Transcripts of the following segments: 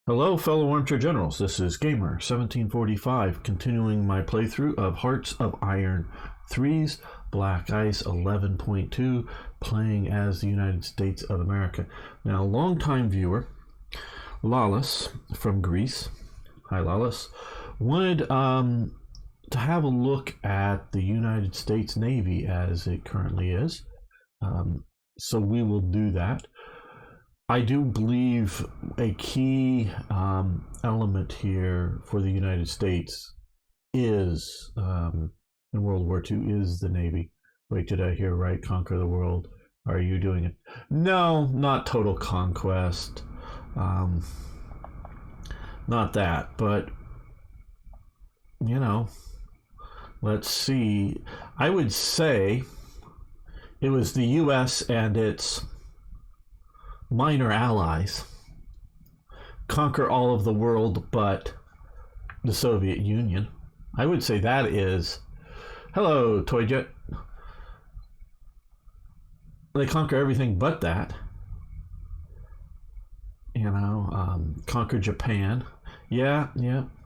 Hello, fellow armchair generals. This is Gamer 1745, continuing my playthrough of Hearts of Iron 3's Black Ice 11.2, playing as the United States of America. Now, longtime viewer, Lawless from Greece, hi Lawless, wanted to have a look at the United States Navy as it currently is. So we will do that. I do believe a key element here for the United States is, in World War II, is the Navy. Wait, did I hear right? Conquer the world. Are you doing it? No, not total conquest. Not that, but, let's see. I would say it was the U.S. and its minor allies conquer all of the world but the Soviet Union. I would say that is, hello, Toyjet. They conquer everything but that. Conquer Japan. Yeah.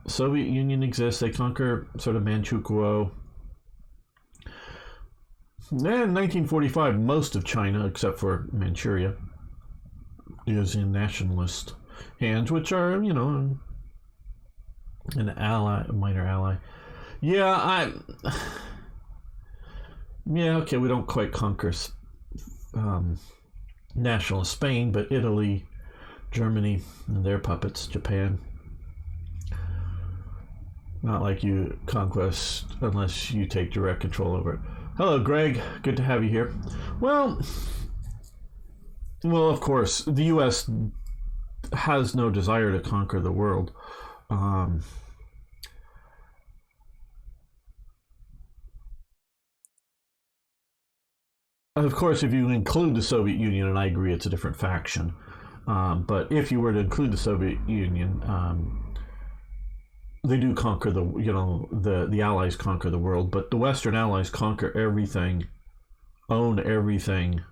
Soviet Union exists. They conquer sort of Manchukuo. Then in 1945, most of China, except for Manchuria, is in nationalist hands, which are, an ally, a minor ally. Okay, we don't quite conquer nationalist Spain, but Italy, Germany, and their puppets, Japan. Not like you conquest unless you take direct control over it. Hello, Greg. Good to have you here. Well, of course, the U.S. has no desire to conquer the world. Of course, if you include the Soviet Union, and I agree it's a different faction, but if you were to include the Soviet Union, they do conquer the Allies conquer the world, but the Western Allies conquer everything, own everything,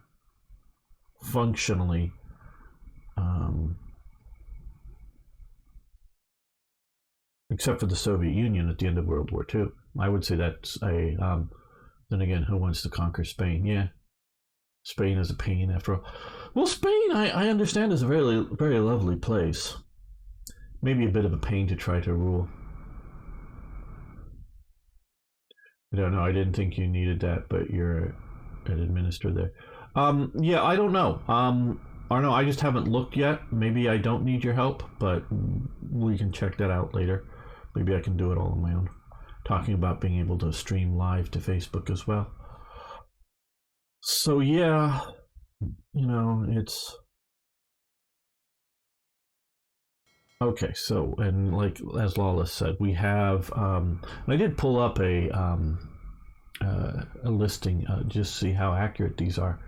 functionally, except for the Soviet Union at the end of World War II. I would say that's a. Then again, who wants to conquer Spain? Yeah, Spain is a pain after all. Well, Spain, I understand, is a very, very lovely place. Maybe a bit of a pain to try to rule. I don't know. I didn't think you needed that, but you're an administrator there. Yeah, I don't know. I don't know. I just haven't looked yet. Maybe I don't need your help, but we can check that out later. Maybe I can do it all on my own. Talking about being able to stream live to Facebook as well. So yeah, it's okay. So, and like as Lawless said, we have. I did pull up a listing just to see how accurate these are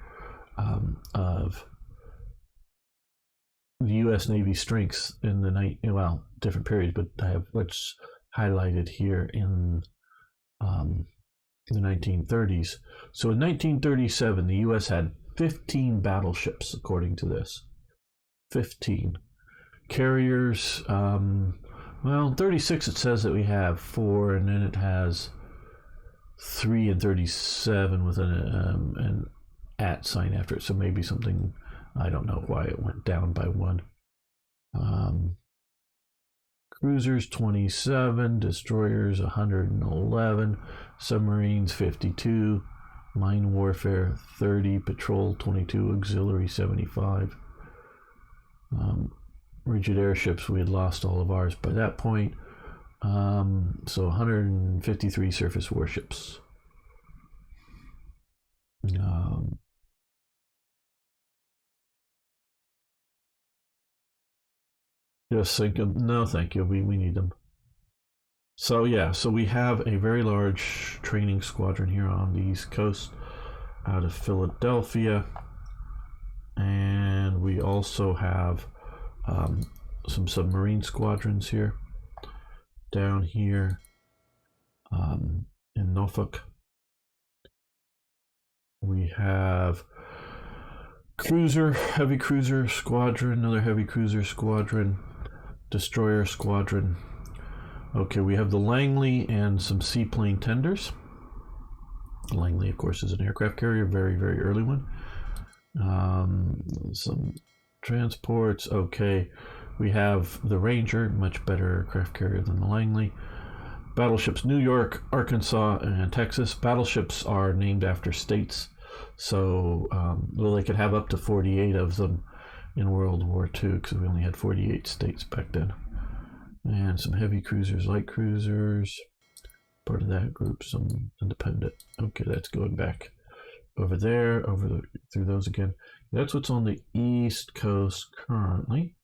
of the U.S. Navy strengths in the night. Well, different periods, but I have what's highlighted here in the 1930s. So in 1937, the U.S. had 15 battleships, according to this. 15 carriers. Well, 36 it says that we have 4, and then it has 3 and 37 with an at sign after it. So maybe something. I don't know why it went down by 1. Cruisers 27, destroyers 111, submarines 52, mine warfare 30, patrol 22, auxiliary 75. Rigid airships, we had lost all of ours by that point. So 153 surface warships. Just think of, no, thank you. We need them. So yeah, so we have a very large training squadron here on the East Coast out of Philadelphia, and we also have some submarine squadrons here down here in Norfolk. We have heavy cruiser squadron, another heavy cruiser squadron, destroyer squadron. Okay, we have the Langley and some seaplane tenders. Langley, of course, is an aircraft carrier, very, very early one. Some transports. Okay, we have the Ranger, much better aircraft carrier than the Langley. Battleships New York, Arkansas, and Texas. Battleships are named after states, so well, they could have up to 48 of them in World War II because we only had 48 states back then. And some heavy cruisers, light cruisers, part of that group, some independent. Okay, that's going back over there, through those again. That's what's on the East Coast currently.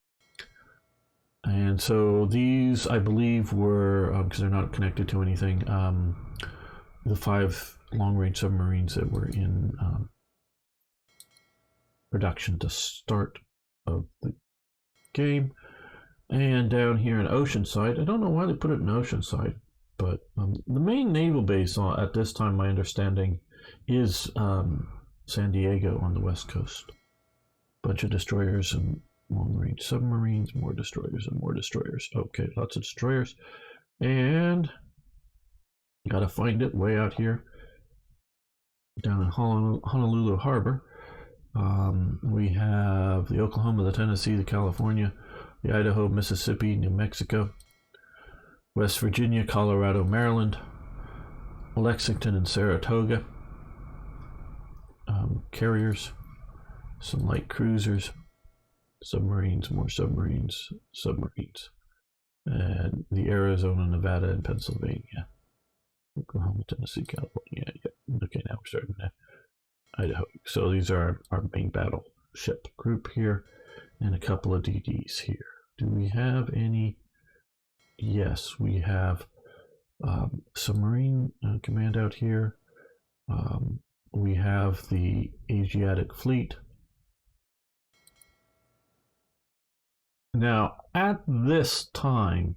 And so these, I believe, were, because they're not connected to anything, the 5 long-range submarines that were in production to start of the game. And down here in Oceanside, I don't know why they put it in Oceanside, but the main naval base at this time, my understanding, is San Diego on the West Coast. Bunch of destroyers and long-range submarines, more destroyers and more destroyers. Okay, lots of destroyers. And gotta find it way out here down in Honolulu Harbor. We have the Oklahoma, the Tennessee, the California, the Idaho, Mississippi, New Mexico, West Virginia, Colorado, Maryland, Lexington and Saratoga. Carriers, some light cruisers, submarines, more submarines, and the Arizona, Nevada, and Pennsylvania, Oklahoma, Tennessee, California. Yeah. Okay, now we're starting to Idaho. So these are our main battleship group here, and a couple of DDs here. Do we have any? Yes, we have submarine command out here. We have the Asiatic Fleet. Now, at this time,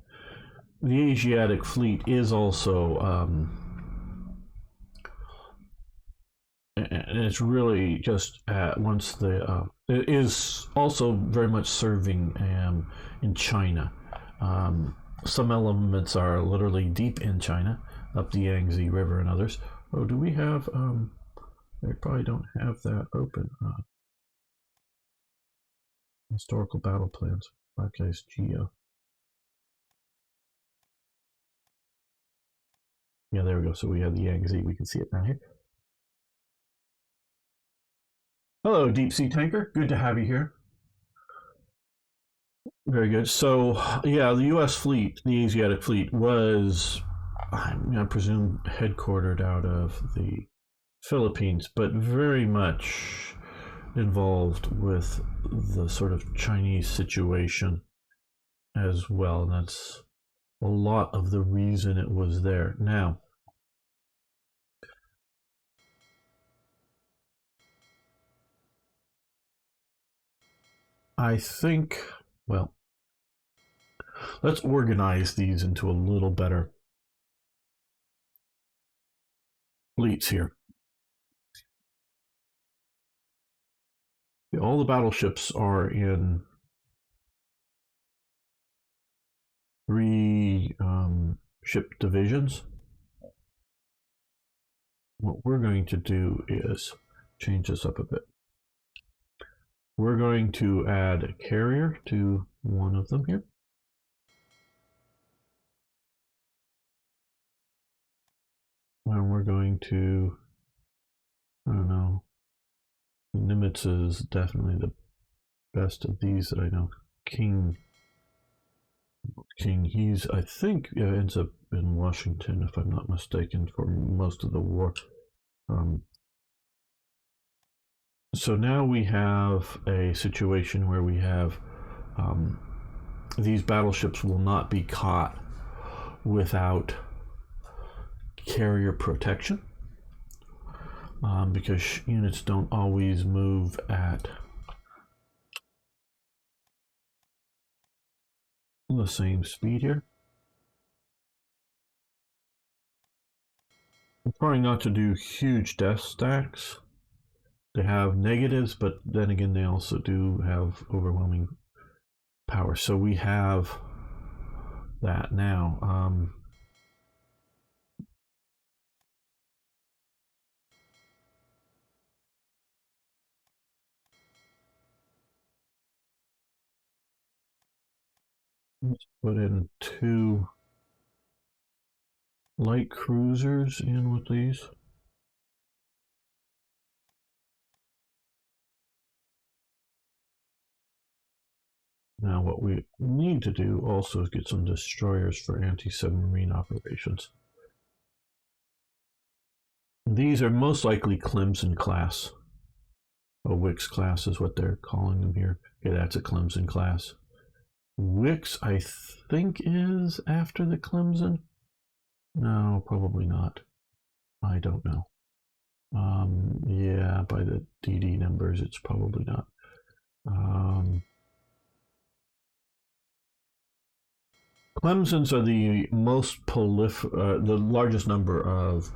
the Asiatic Fleet is also, and it's really just once it is also very much serving in China. Some elements are literally deep in China, up the Yangtze River and others. Oh, do we have? They probably don't have that open. Historical battle plans. 5Ks Geo. Yeah, there we go. So we have the Yangtze. We can see it down here. Hello, deep sea tanker. Good to have you here. Very good. So, yeah, the U.S. fleet, the Asiatic fleet, was, I presume, headquartered out of the Philippines, but very much involved with the sort of Chinese situation as well. And that's a lot of the reason it was there. Now, I think, well, let's organize these into a little better fleets here. All the battleships are in 3 ship divisions. What we're going to do is change this up a bit. We're going to add a carrier to one of them here. And we're going to, I don't know, Nimitz is definitely the best of these that I know. King, he's, I think, ends up in Washington, if I'm not mistaken, for most of the war. So now we have a situation where we have these battleships will not be caught without carrier protection. Because units don't always move at the same speed here. I'm trying not to do huge death stacks. They have negatives, but then again, they also do have overwhelming power. So we have that now. Let's put in 2 light cruisers in with these. Now, what we need to do also is get some destroyers for anti-submarine operations. These are most likely Clemson class. Wicks class is what they're calling them here. Okay, that's a Clemson class. Wicks, I think, is after the Clemson. No, probably not. I don't know. Yeah, by the DD numbers, it's probably not. Clemsons are the most the largest number of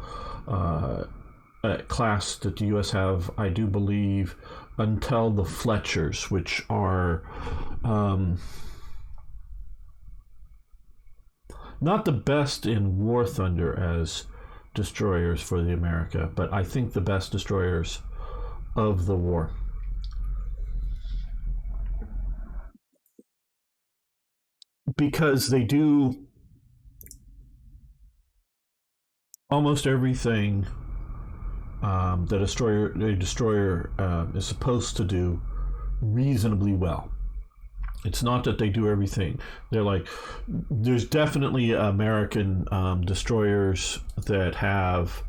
class that the U.S. have, I do believe, until the Fletchers, which are not the best in War Thunder as destroyers for the America, but I think the best destroyers of the war. Because they do almost everything that a destroyer is supposed to do reasonably well. It's not that they do everything. They're like, there's definitely American destroyers that have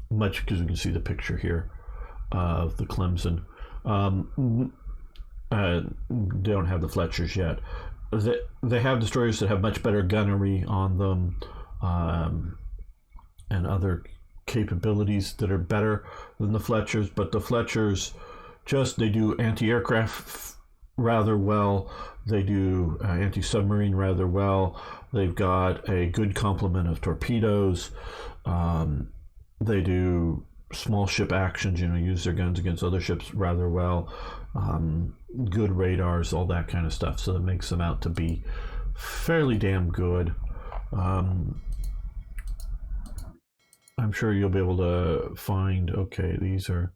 much, because you can see the picture here of the Clemson. They don't have the Fletchers yet. They have destroyers that have much better gunnery on them and other capabilities that are better than the Fletchers. But the Fletchers they do anti-aircraft rather well. They do anti-submarine rather well. They've got a good complement of torpedoes. They do small ship actions, use their guns against other ships rather well. Good radars, all that kind of stuff. So that makes them out to be fairly damn good. I'm sure you'll be able to find, okay, these are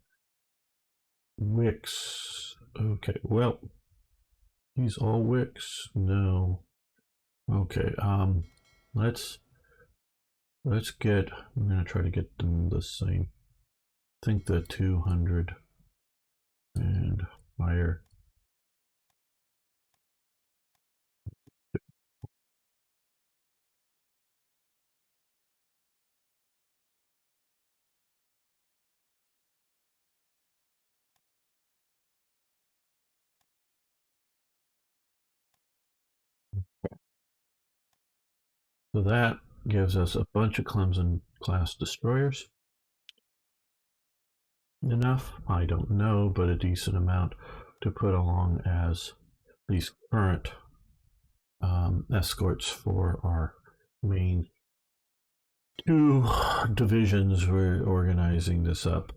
Wicks. Okay, well, these all Wicks? No. Okay, let's get, I'm going to try to get them the same. I think the 200 and higher. So that gives us a bunch of Clemson class destroyers. Enough? I don't know, but a decent amount to put along as these current escorts for our main 2 divisions. We're organizing this up.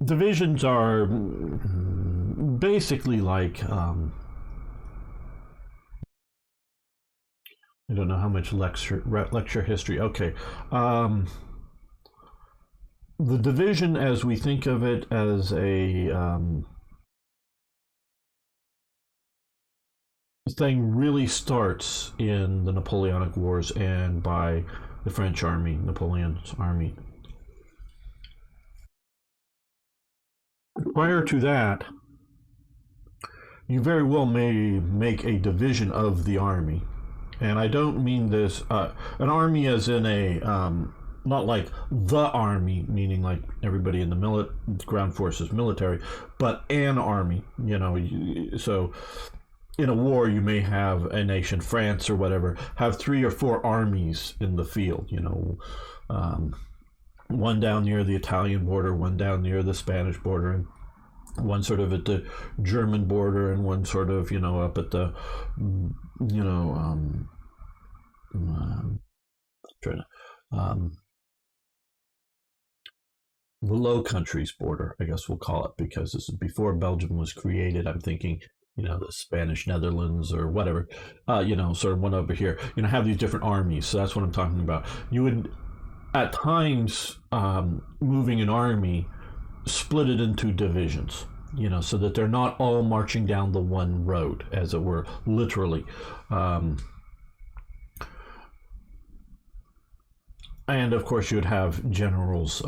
Divisions are basically like I don't know how much lecture history. Okay, the division, as we think of it, as a thing, really starts in the Napoleonic Wars and by the French army, Napoleon's army. Prior to that, you very well may make a division of the army. And I don't mean this, an army as in a, not like the army, meaning like everybody in the ground forces military, but an army, so in a war, you may have a nation, France or whatever, have 3 or 4 armies in the field, one down near the Italian border, one down near the Spanish border, and one sort of at the German border, and one sort of, up at the, the Low Countries border, I guess we'll call it, because this is before Belgium was created. I'm thinking the Spanish Netherlands or whatever, sort of one over here, have these different armies. So that's what I'm talking about. You would, at times, moving an army, split it into divisions, so that they're not all marching down the one road, as it were, literally. And of course, you would have generals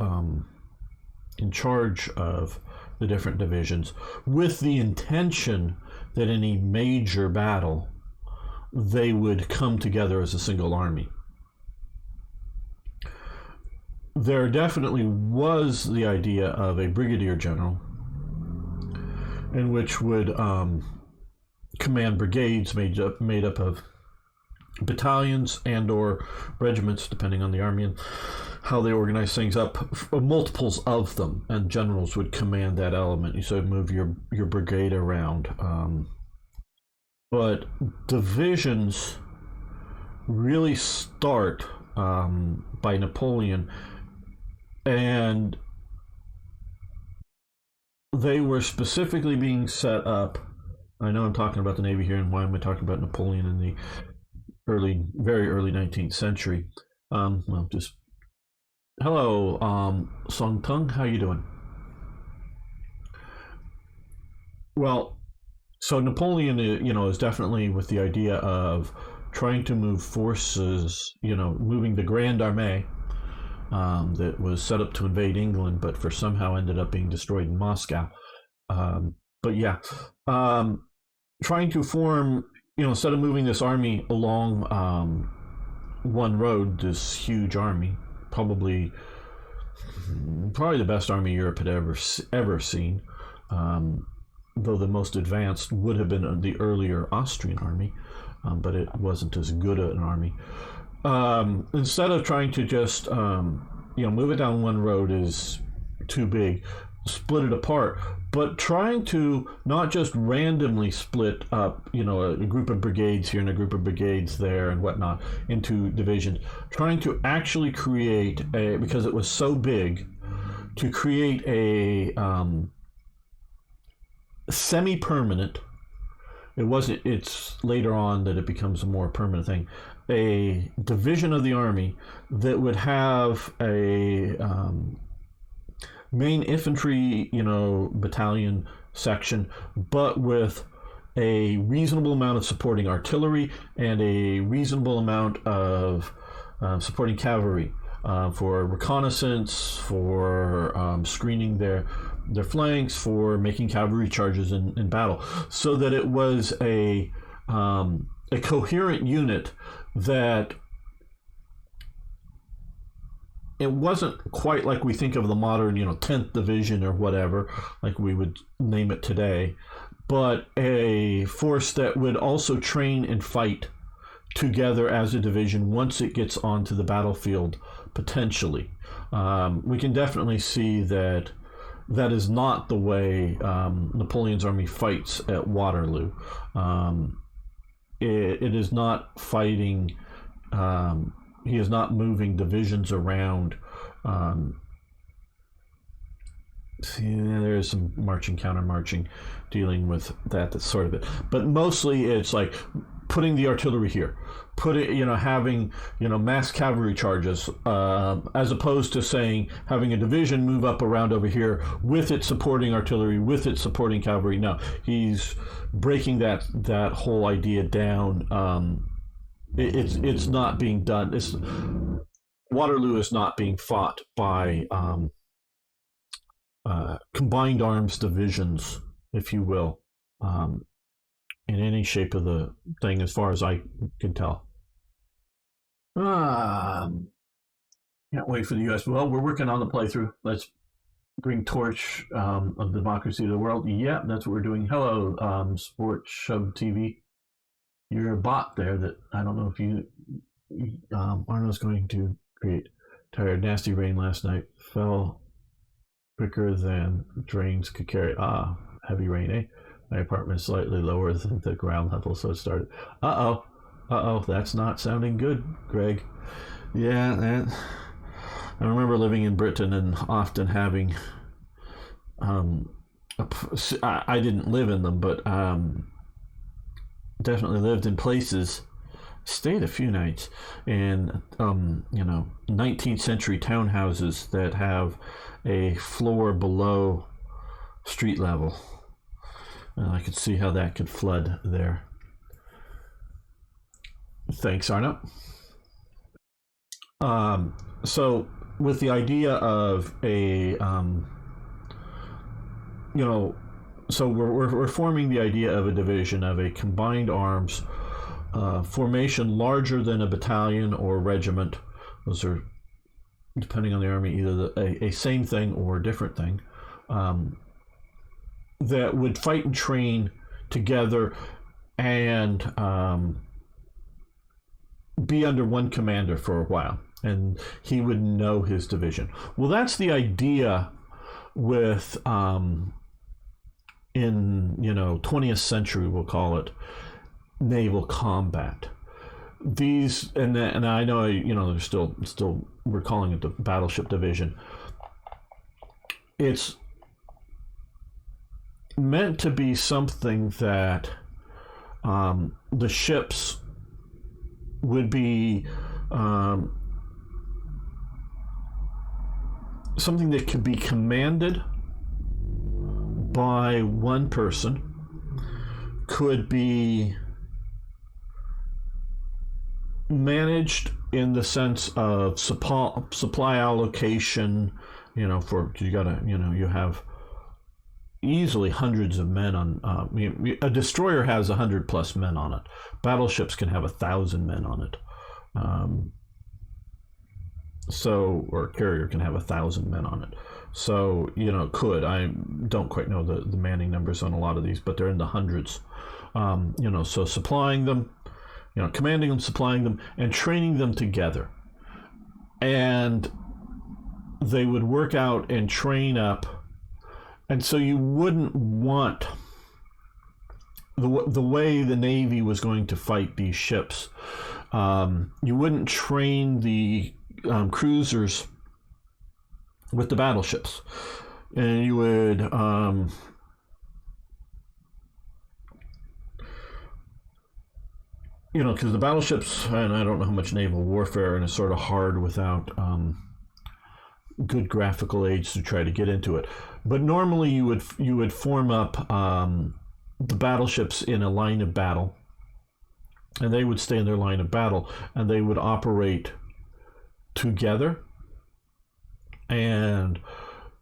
in charge of the different divisions, with the intention that in a major battle, they would come together as a single army. There definitely was the idea of a brigadier general, in which would command brigades made up of battalions and or regiments, depending on the army and how they organize things up, multiples of them, and generals would command that element. You sort of move your brigade around. But divisions really start by Napoleon, and they were specifically being set up. I know I'm talking about the Navy here, and why am I talking about Napoleon in the very early 19th century? Hello, Song Tung, how you doing? Well, so Napoleon, is definitely with the idea of trying to move forces, moving the Grand Armée that was set up to invade England, but for somehow ended up being destroyed in Moscow. But yeah, trying to form, instead of moving this army along one road, this huge army, probably the best army Europe had ever seen. Though the most advanced would have been the earlier Austrian army, but it wasn't as good an army. Instead of trying to just move it down one road is too big, split it apart, but trying to not just randomly split up, a group of brigades here and a group of brigades there and whatnot into divisions, trying to actually create because it was so big, to create a semi-permanent. It's later on that it becomes a more permanent thing, a division of the army that would have a main infantry, battalion section, but with a reasonable amount of supporting artillery and a reasonable amount of supporting cavalry for reconnaissance, for screening their flanks, for making cavalry charges in battle, so that it was a coherent unit that it wasn't quite like we think of the modern, 10th Division or whatever, like we would name it today, but a force that would also train and fight together as a division once it gets onto the battlefield, potentially. We can definitely see that is not the way Napoleon's army fights at Waterloo. It is not fighting. He is not moving divisions around. There's some marching, counter-marching, dealing with that. That's sort of it. But mostly, it's like putting the artillery here, having mass cavalry charges, as opposed to saying having a division move up around over here with its supporting artillery, with its supporting cavalry. No, he's breaking that whole idea down. It's not being done. Waterloo is not being fought by combined arms divisions, if you will, in any shape of the thing, as far as I can tell. Can't wait for the U.S. Well, we're working on the playthrough. Let's bring torch of democracy to the world. Yeah, that's what we're doing. Hello, Sports Shub TV. You're a bot there that I don't know if you Arnold's going to create. Tired, nasty rain last night. Fell quicker than drains could carry. Heavy rain, eh? My apartment is slightly lower than the ground level, so it started. Uh-oh, that's not sounding good, Greg. Yeah, I remember living in Britain and often having I didn't live in them, but definitely lived in places, stayed a few nights in 19th century townhouses that have a floor below street level. I could see how that could flood there. Thanks, Arno. So with the idea of a so we're forming the idea of a division, of a combined arms formation larger than a battalion or regiment. Those are, depending on the army, either a same thing or a different thing, that would fight and train together and be under one commander for a while, and he would know his division. Well, that's the idea with in 20th century, we'll call it, naval combat. These, and I know there's still we're calling it the battleship division. It's meant to be something that the ships would be something that could be commanded by one person, could be managed in the sense of supply allocation. You have easily hundreds of men on. A destroyer has 100+ men on it. Battleships can have 1,000 men on it. Or a carrier can have 1,000 men on it. So I don't quite know the manning numbers on a lot of these, but they're in the hundreds. So supplying them, commanding them, supplying them, and training them together, and they would work out and train up. And so you wouldn't want the way the Navy was going to fight these ships. You wouldn't train the cruisers with the battleships, and you would because the battleships, and I don't know how much naval warfare, and it's sort of hard without good graphical aids to try to get into it. But normally you would form up the battleships in a line of battle, and they would stay in their line of battle, and they would operate together, and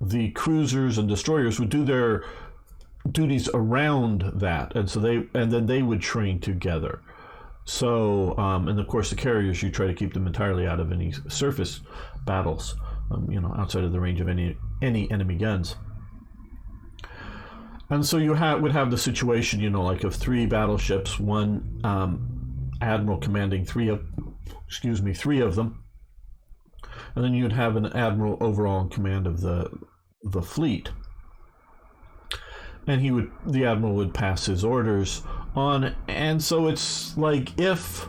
the cruisers and destroyers would do their duties around that, and then they would train together. So, and of course, the carriers, you try to keep them entirely out of any surface battles, outside of the range of any enemy guns. And so you would have the situation, like of 3 battleships, one admiral commanding 3 of them, and then you'd have an admiral overall in command of the fleet. And the admiral would pass his orders on, and so it's like if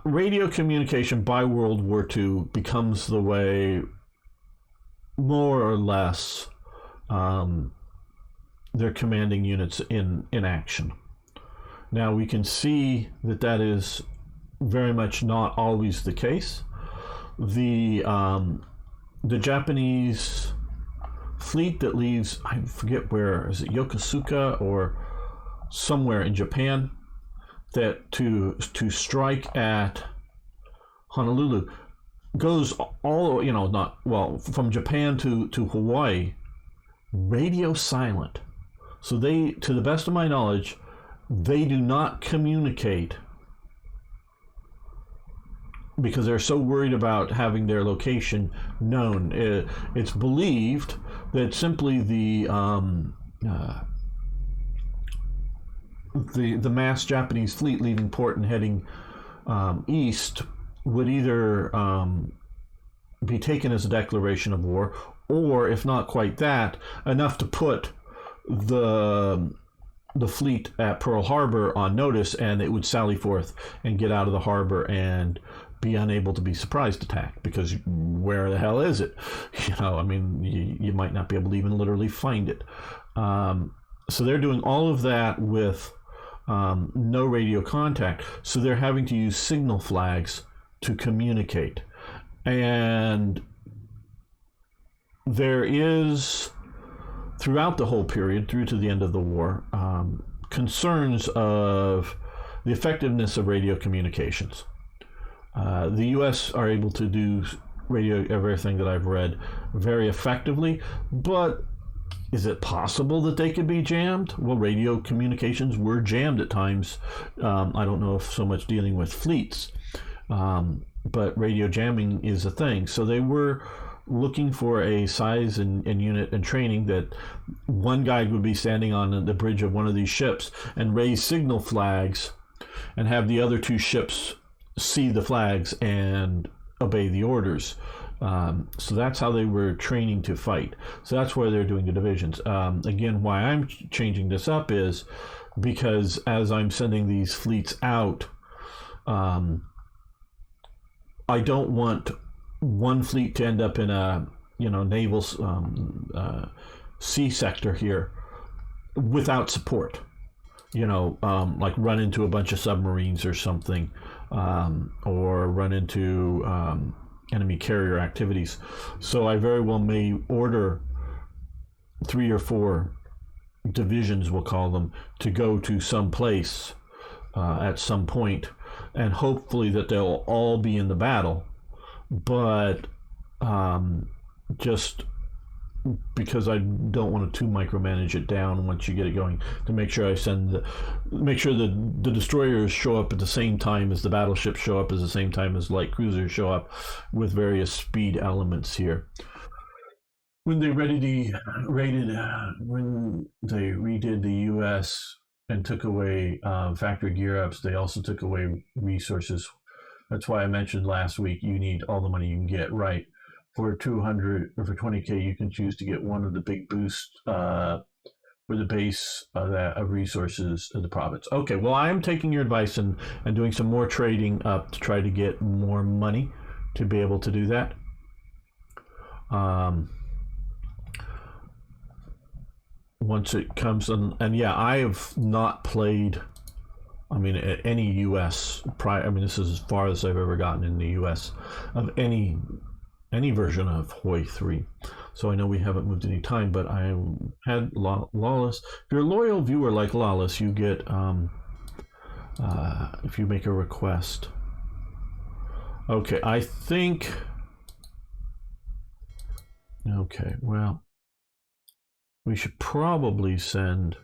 radio communication by World War II becomes the way, more or less, they're commanding units in action. Now we can see that is very much not always the case. The Japanese fleet that leaves, I forget where, is it Yokosuka or somewhere in Japan, that to strike at Honolulu goes all, from Japan to Hawaii, radio silent. So they, to the best of my knowledge, they do not communicate because they're so worried about having their location known. It's believed that simply the mass Japanese fleet leaving port and heading east would either be taken as a declaration of war, or if not quite that, enough to put the fleet at Pearl Harbor on notice, and it would sally forth and get out of the harbor and be unable to be surprise attacked, because where the hell is it? You might not be able to even literally find it. So they're doing all of that with no radio contact. So they're having to use signal flags to communicate. And there is, throughout the whole period, through to the end of the war, concerns of the effectiveness of radio communications. The U.S. are able to do radio, everything that I've read, very effectively, but is it possible that they could be jammed? Well, radio communications were jammed at times. I don't know if so much dealing with fleets, but radio jamming is a thing. So they were looking for a size and unit and training that one guy would be standing on the bridge of one of these ships and raise signal flags and have the other two ships see the flags and obey the orders. So that's how they were training to fight. So that's why they're doing the divisions. Again, why I'm changing this up is because as I'm sending these fleets out, I don't want one fleet to end up in a naval sea sector here without support. Like run into a bunch of submarines or something, or run into enemy carrier activities. So I very well may order 3 or 4 divisions, we'll call them, to go to some place at some point, and hopefully that they'll all be in the battle. But just because I don't want to too micromanage it down once you get it going, to make sure make sure that the destroyers show up at the same time as the battleships show up, at the same time as light cruisers show up, with various speed elements here. When they redid the U.S. and took away factory gear ups, they also took away resources. That's why I mentioned last week you need all the money you can get, right? For 200 or for 20K, you can choose to get one of the big boosts for the base of resources of the province. Okay, well, I am taking your advice and doing some more trading up to try to get more money to be able to do that. Once it comes and yeah, I have not played. Any U.S. this is as far as I've ever gotten in the U.S. of any version of Hoi 3. So I know we haven't moved any time, but I had Lawless. If you're a loyal viewer like Lawless, you get, if you make a request. Okay, I think, okay, well, we should probably send,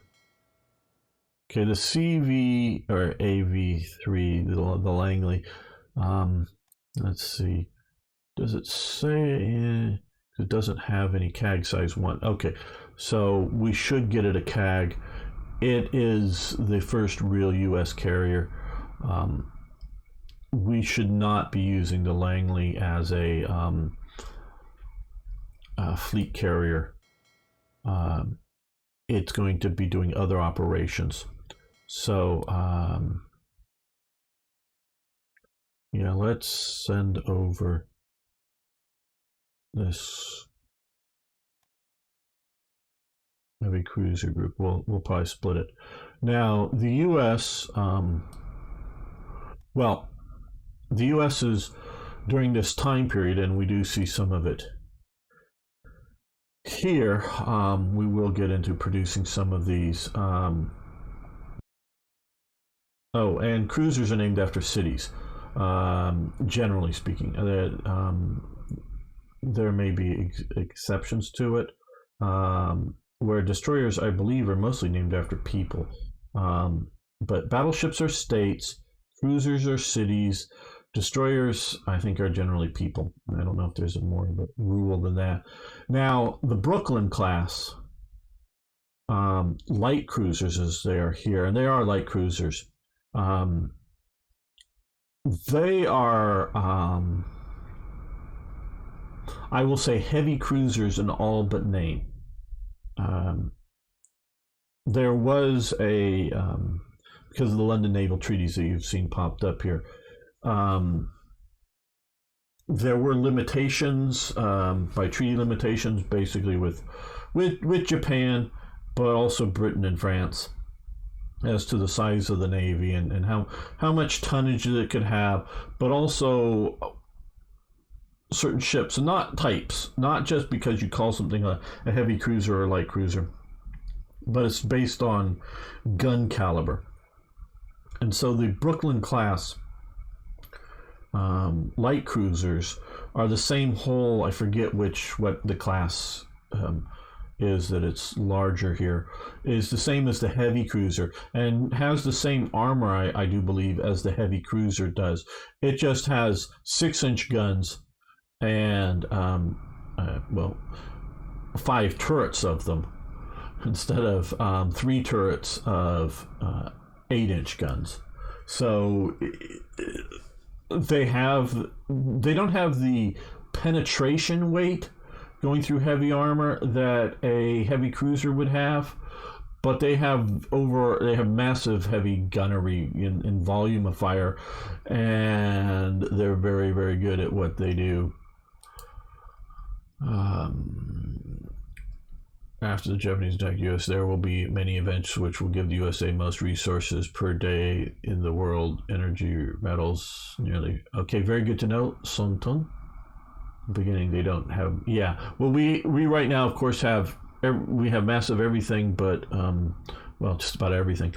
okay, the CV or AV3, the Langley, let's see. Does it say it doesn't have any CAG size 1? Okay, so we should get it a CAG. It is the first real U.S. carrier. We should not be using the Langley as a fleet carrier. It's going to be doing other operations. So, yeah, let's send over this heavy cruiser group. We'll probably split it. Now the U.S. The U.S. is during this time period, and we do see some of it here. We will get into producing some of these. And cruisers are named after cities. Generally speaking, there may be exceptions to it, where destroyers, I believe, are mostly named after people. But battleships are states, cruisers are cities, destroyers, I think, are generally people. I don't know if there's a more of a rule than that. Now, the Brooklyn class, light cruisers as they are here, and they are light cruisers, they are, I will say, heavy cruisers in all but name. There was a, because of the London Naval Treaties that you've seen popped up here, there were limitations, by treaty limitations, basically with Japan, but also Britain and France as to the size of the Navy and how much tonnage it could have, but also certain ships, and not types, not just because you call something a heavy cruiser or a light cruiser, but it's based on gun caliber. And so the Brooklyn class light cruisers are the same hull. I forget what the class is that it's larger here, is the same as the heavy cruiser and has the same armor, I do believe, as the heavy cruiser does. It just has 6-inch guns and well, 5 turrets of them instead of 3 turrets of 8-inch guns. So they don't have the penetration weight going through heavy armor that a heavy cruiser would have, but they have massive heavy gunnery in volume of fire, and they're very, very good at what they do. After the Japanese attack the U.S., there will be many events which will give the U.S.A. most resources per day in the world. Energy, metals, nearly. Okay, very good to know. Sonton. Beginning, they don't have. Yeah. Well, we right now, of course, have massive everything, but well, just about everything.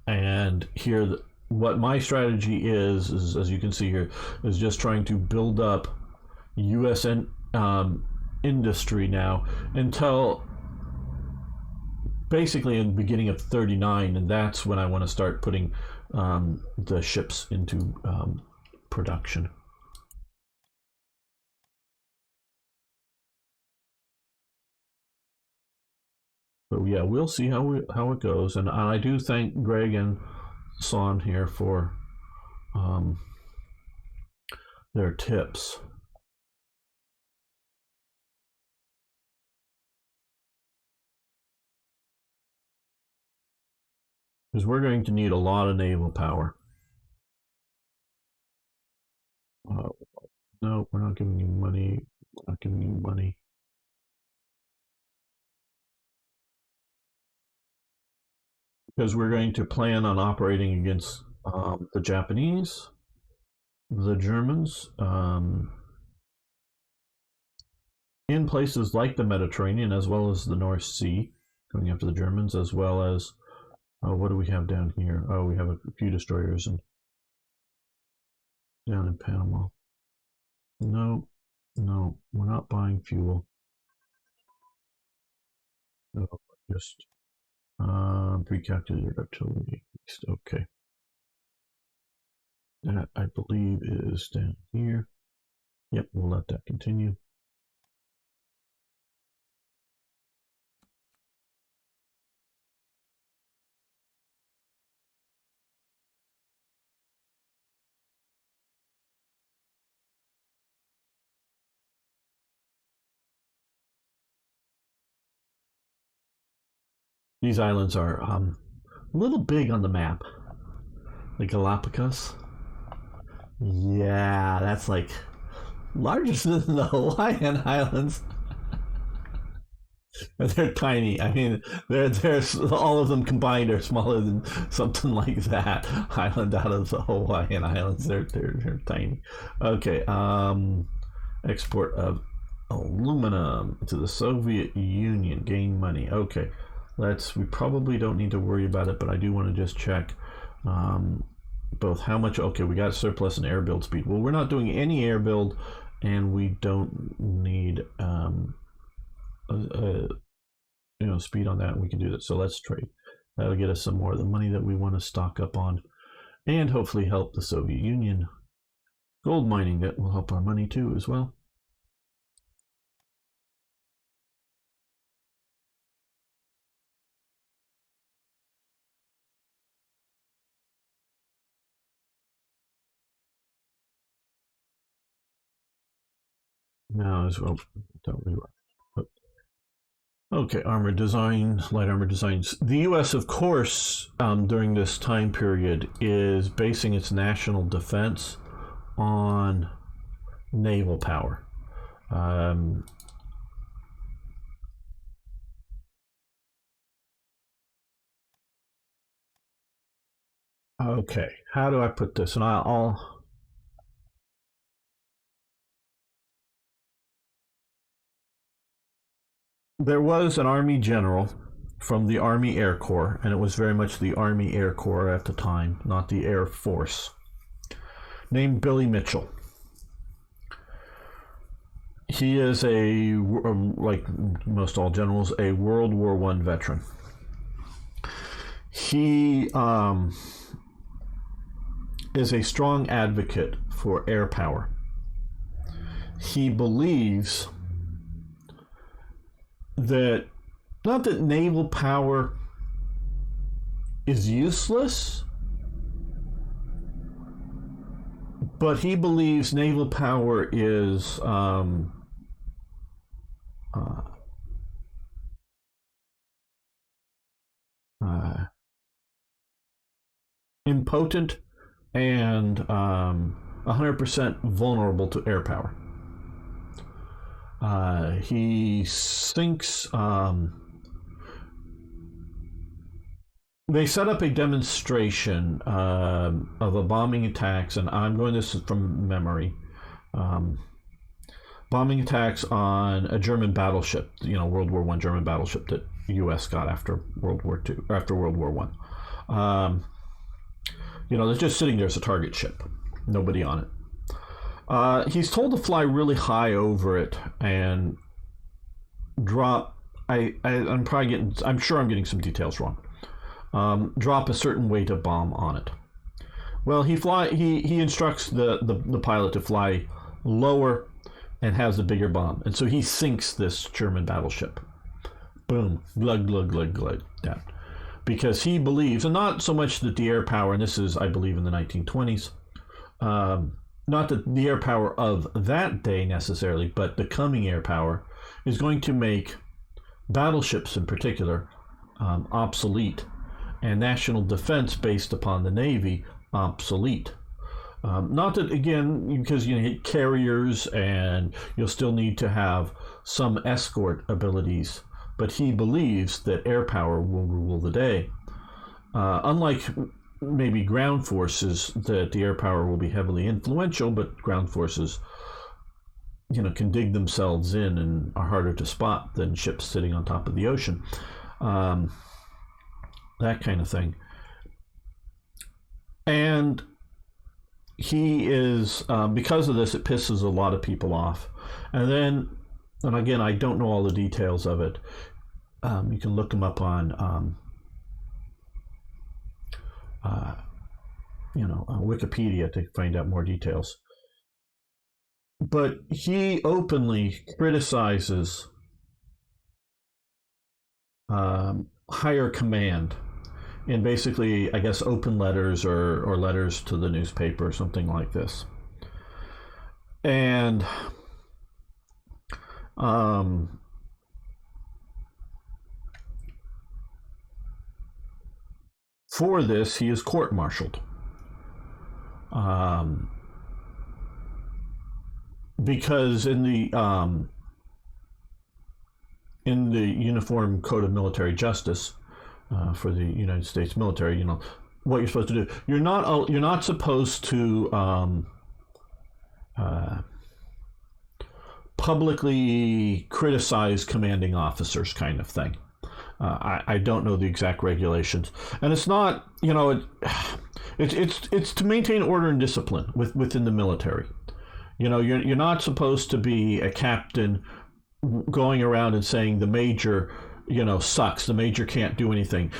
And here, what my strategy is as you can see here, is just trying to build up U.S. industry now until basically in the beginning of 39, and that's when I want to start putting the ships into production. But yeah, we'll see how it goes, and I do thank Greg and Son here for their tips. Because we're going to need a lot of naval power. No, we're not giving you money. Not giving you money. Because we're going to plan on operating against the Japanese, the Germans, in places like the Mediterranean, as well as the North Sea, going after the Germans, as well as what do we have down here? Oh, we have a few destroyers down in Panama. No, we're not buying fuel. No, just pre-calculated artillery. Okay. That, I believe, is down here. Yep, we'll let that continue. These islands are a little big on the map. The Galapagos. Yeah, that's like larger than the Hawaiian Islands. They're tiny. I mean, they're all of them combined are smaller than something like that island out of the Hawaiian Islands. They're tiny. Okay. Export of aluminum to the Soviet Union. Gain money. Okay. We probably don't need to worry about it, but I do want to just check both how much. Okay, we got surplus and air build speed. Well, we're not doing any air build, and we don't need speed on that. We can do that. So let's trade. That'll get us some more of the money that we want to stock up on, and hopefully help the Soviet Union. Gold mining, that will help our money too as well. Now as well, don't we? Okay, armor design, light armor designs. The U.S., of course, during this time period, is basing its national defense on naval power. Okay, how do I put this? And I'll there was an Army general from the Army Air Corps, and it was very much the Army Air Corps at the time, not the Air Force, named Billy Mitchell. He is like most all generals, a World War One veteran. He is a strong advocate for air power. He believes that not that naval power is useless, but he believes naval power is impotent and 100% vulnerable to air power. He thinks they set up a demonstration of a bombing attacks, and I'm going this from memory. Bombing attacks on a German battleship, World War One German battleship that the U.S. got after World War Two, after World War One. They're just sitting there as a target ship, nobody on it. He's told to fly really high over it and drop. I'm sure I'm getting some details wrong. Drop a certain weight of bomb on it. Well, he instructs the pilot to fly lower and has a bigger bomb, and so he sinks this German battleship. Boom, glug glug glug glug down, because he believes, and not so much that the air power, and this is, I believe, in the 1920s. Not that the air power of that day necessarily, but the coming air power is going to make battleships in particular obsolete, and national defense based upon the Navy obsolete. Not that, again, because you hit carriers and you'll still need to have some escort abilities, but he believes that air power will rule the day. Unlike maybe ground forces, that the air power will be heavily influential, but ground forces, can dig themselves in and are harder to spot than ships sitting on top of the ocean. That kind of thing. And he is, because of this, it pisses a lot of people off. And again, I don't know all the details of it. You can look them up on Wikipedia to find out more details. But he openly criticizes higher command in basically, I guess, open letters or letters to the newspaper or something like this. And for this, he is court-martialed. Because in the Uniform Code of Military Justice for the United States military, what you're supposed to do. You're not supposed to publicly criticize commanding officers, kind of thing. I don't know the exact regulations, and it's not, it's to maintain order and discipline within the military. You're not supposed to be a captain going around and saying the major, sucks. The major can't do anything.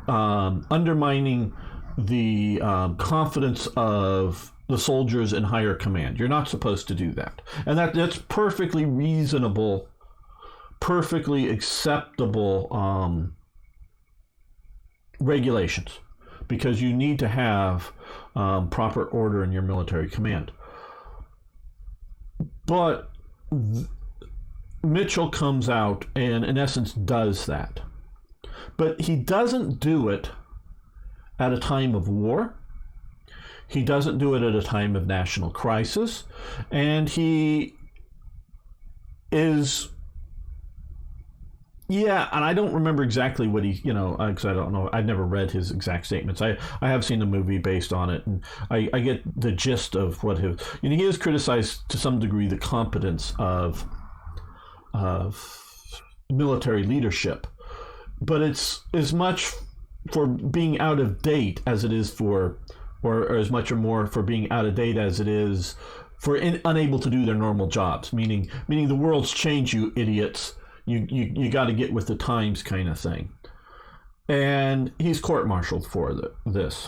Undermining the confidence of the soldiers in higher command. You're not supposed to do that, and that's perfectly reasonable, perfectly acceptable regulations, because you need to have proper order in your military command. But Mitchell comes out and, in essence, does that. But he doesn't do it at a time of war. He doesn't do it at a time of national crisis. And he is Yeah, and I don't remember exactly what he, because I don't know. I've never read his exact statements. I have seen a movie based on it, and I get the gist of what his. He has criticized to some degree the competence of military leadership, but it's as much for being out of date as it is for, or as much or more for being out of date as it is for unable to do their normal jobs. Meaning the world's changed, you idiots. You got to get with the times, kind of thing. And he's court-martialed for this,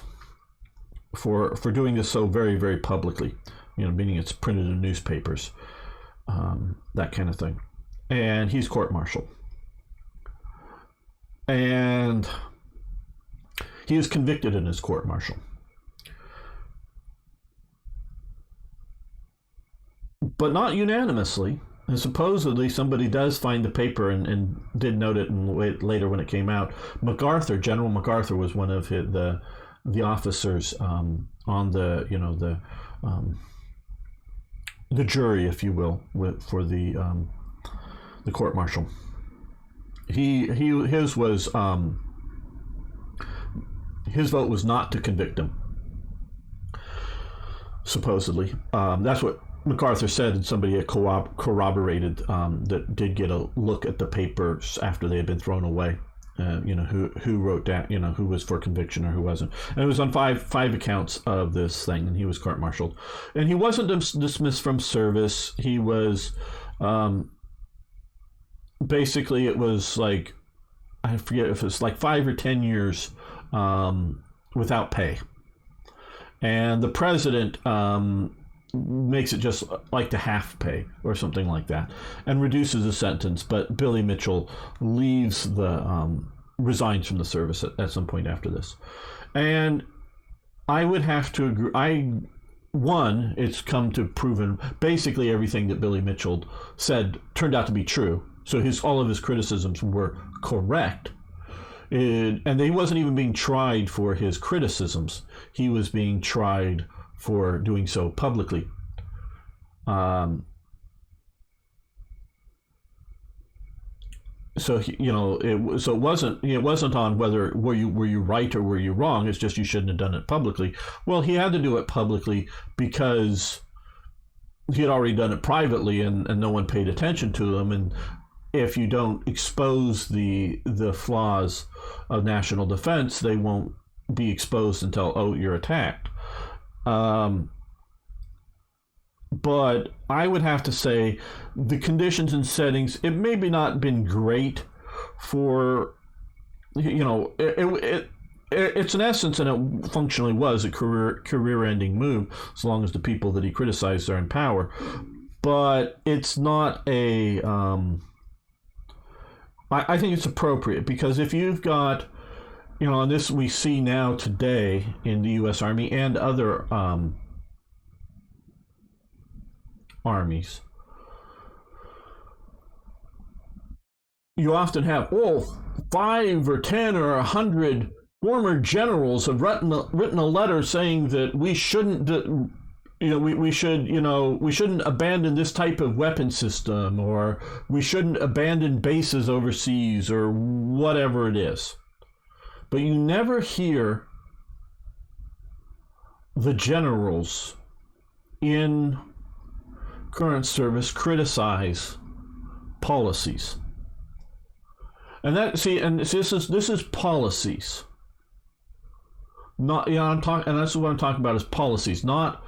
for doing this so very, very publicly. Meaning it's printed in newspapers, that kind of thing. And he's court-martialed. And he is convicted in his court-martial. But not unanimously. And supposedly somebody does find the paper and did note it later when it came out. General MacArthur was one of the officers on the jury, if you will, for the court martial. His vote was not to convict him. Supposedly, that's what MacArthur said, and somebody had corroborated that did get a look at the papers after they had been thrown away. Who wrote down, who was for conviction or who wasn't. And it was on five accounts of this thing, and he was court-martialed. And he wasn't dismissed from service. He was, basically, it was like, I forget if it's like 5 or 10 years without pay. And the president makes it just like to half pay or something like that, and reduces the sentence. But Billy Mitchell leaves resigns from the service at some point after this. And I would have to agree. It's come to proven basically everything that Billy Mitchell said turned out to be true. So all of his criticisms were correct. And he wasn't even being tried for his criticisms. He was being tried for doing so publicly. So it wasn't on whether were you right or were you wrong. It's just you shouldn't have done it publicly. Well, he had to do it publicly because he had already done it privately, and no one paid attention to him. And if you don't expose the flaws of national defense, they won't be exposed until you're attacked. But I would have to say the conditions and settings, it maybe not been great for, it's in essence, and it functionally was a career-ending move, as long as the people that he criticized are in power. But it's not I think it's appropriate, because if you've got, and this we see now today in the U.S. Army and other armies, you often have 5 or 10 or 100 former generals have written a letter saying that we shouldn't we shouldn't abandon this type of weapon system, or we shouldn't abandon bases overseas, or whatever it is. But you never hear the generals in current service criticize policies. And this is policies. Not I'm talking, and that's what I'm talking about is policies, not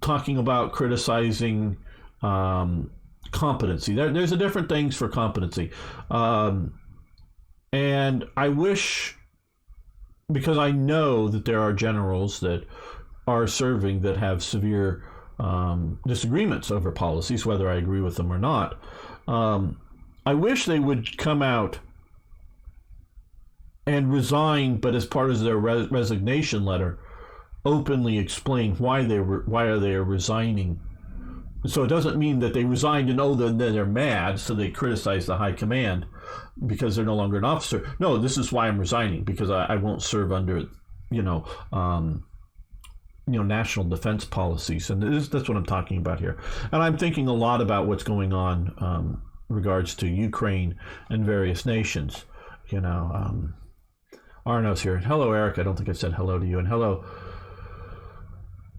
talking about criticizing competency. There's a different things for competency. And I wish, because I know that there are generals that are serving that have severe disagreements over policies, whether I agree with them or not. I wish they would come out and resign, but as part of their resignation letter, openly explain why they are resigning. So it doesn't mean that they resigned and then they're mad, so they criticize the high command because they're no longer an officer. No, this is why I'm resigning, because I won't serve under, national defense policies, and that's what I'm talking about here. And I'm thinking a lot about what's going on regards to Ukraine and various nations. Arno's here. Hello, Eric. I don't think I said hello to you. And hello,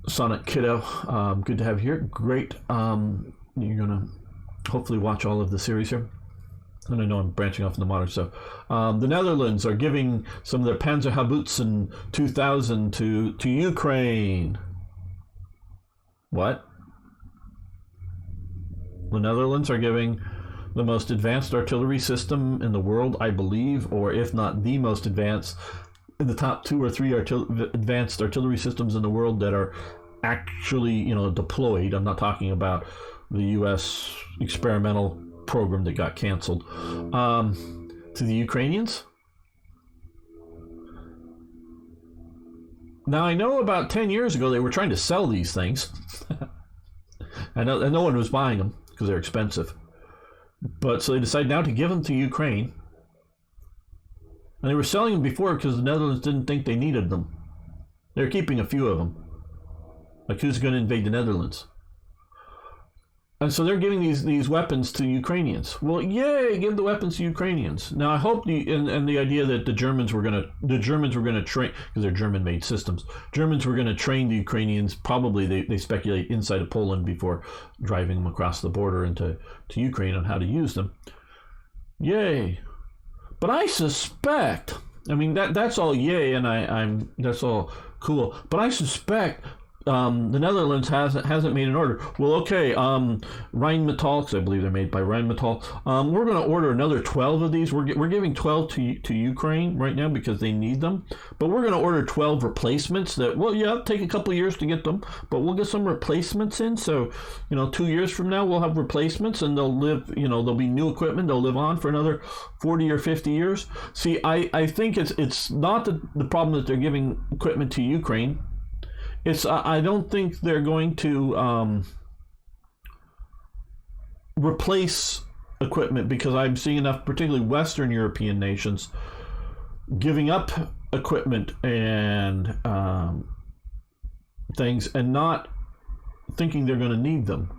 Sonic Kiddo. Good to have you here. Great. You're going to hopefully watch all of the series here. And I know I'm branching off in the modern stuff. The Netherlands are giving some of their Panzerhaubützen 2000 to Ukraine. What? The Netherlands are giving the most advanced artillery system in the world, I believe, or if not the most advanced, in the top 2 or 3 advanced artillery systems in the world that are actually, deployed. I'm not talking about the U.S. experimental program that got canceled. To the Ukrainians. Now, I know about 10 years ago they were trying to sell these things. And no one was buying them because they're expensive. But so they decided now to give them to Ukraine. And they were selling them before because the Netherlands didn't think they needed them. They're keeping a few of them. Like, who's going to invade the Netherlands? And so they're giving these weapons to Ukrainians. Well, yay, give the weapons to Ukrainians. Now, I hope the idea that the Germans were going to train, because they're German-made systems, Germans were going to train the Ukrainians, probably they speculate, inside of Poland before driving them across the border into Ukraine on how to use them. Yay. But I suspect, that's all yay, and that's all cool. But I suspect the Netherlands hasn't made an order. Well, okay, Rheinmetall, because I believe they're made by Rheinmetall. We're going to order another 12 of these. We're giving 12 to Ukraine right now because they need them. But we're going to order 12 replacements that, take a couple years to get them, but we'll get some replacements in. So, 2 years from now, we'll have replacements, and they'll live, there'll be new equipment. They'll live on for another 40 or 50 years. See, I think it's not the problem that they're giving equipment to Ukraine. I don't think they're going to replace equipment, because I'm seeing enough, particularly Western European nations, giving up equipment and things and not thinking they're going to need them.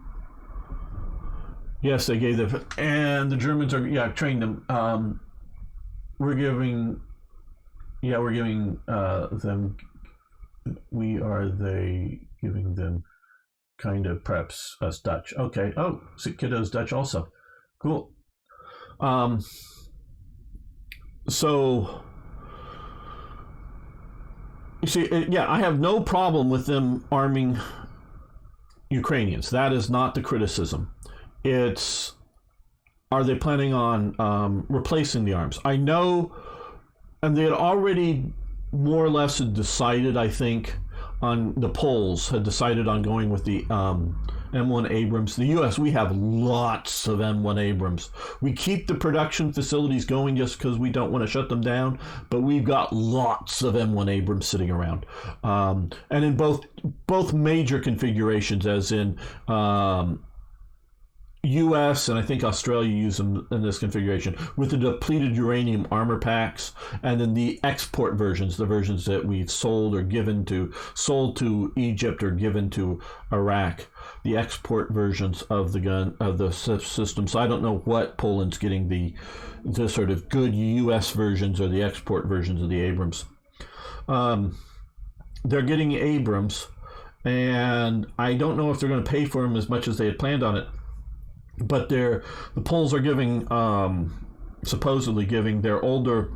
Yes, they gave them, and the Germans are trained them. We're giving them. They giving them kind of perhaps us Dutch? Okay. Oh, Kiddo's Dutch also. Cool. So you see, I have no problem with them arming Ukrainians. That is not the criticism. It's, are they planning on replacing the arms? I know, and they had already more or less had decided, I think, on the Poles had decided on going with the M1 Abrams. The U.S., we have lots of M1 Abrams. We keep the production facilities going just because we don't want to shut them down, but we've got lots of M1 Abrams sitting around. And in both major configurations, as in U.S. and I think Australia use them in this configuration with the depleted uranium armor packs, and then the export versions, the versions that we've sold to Egypt or given to Iraq, the export versions of the system. So I don't know what Poland's getting the sort of good U.S. versions or the export versions of the Abrams. They're getting Abrams, and I don't know if they're going to pay for them as much as they had planned on it. But the Poles are giving, supposedly giving their older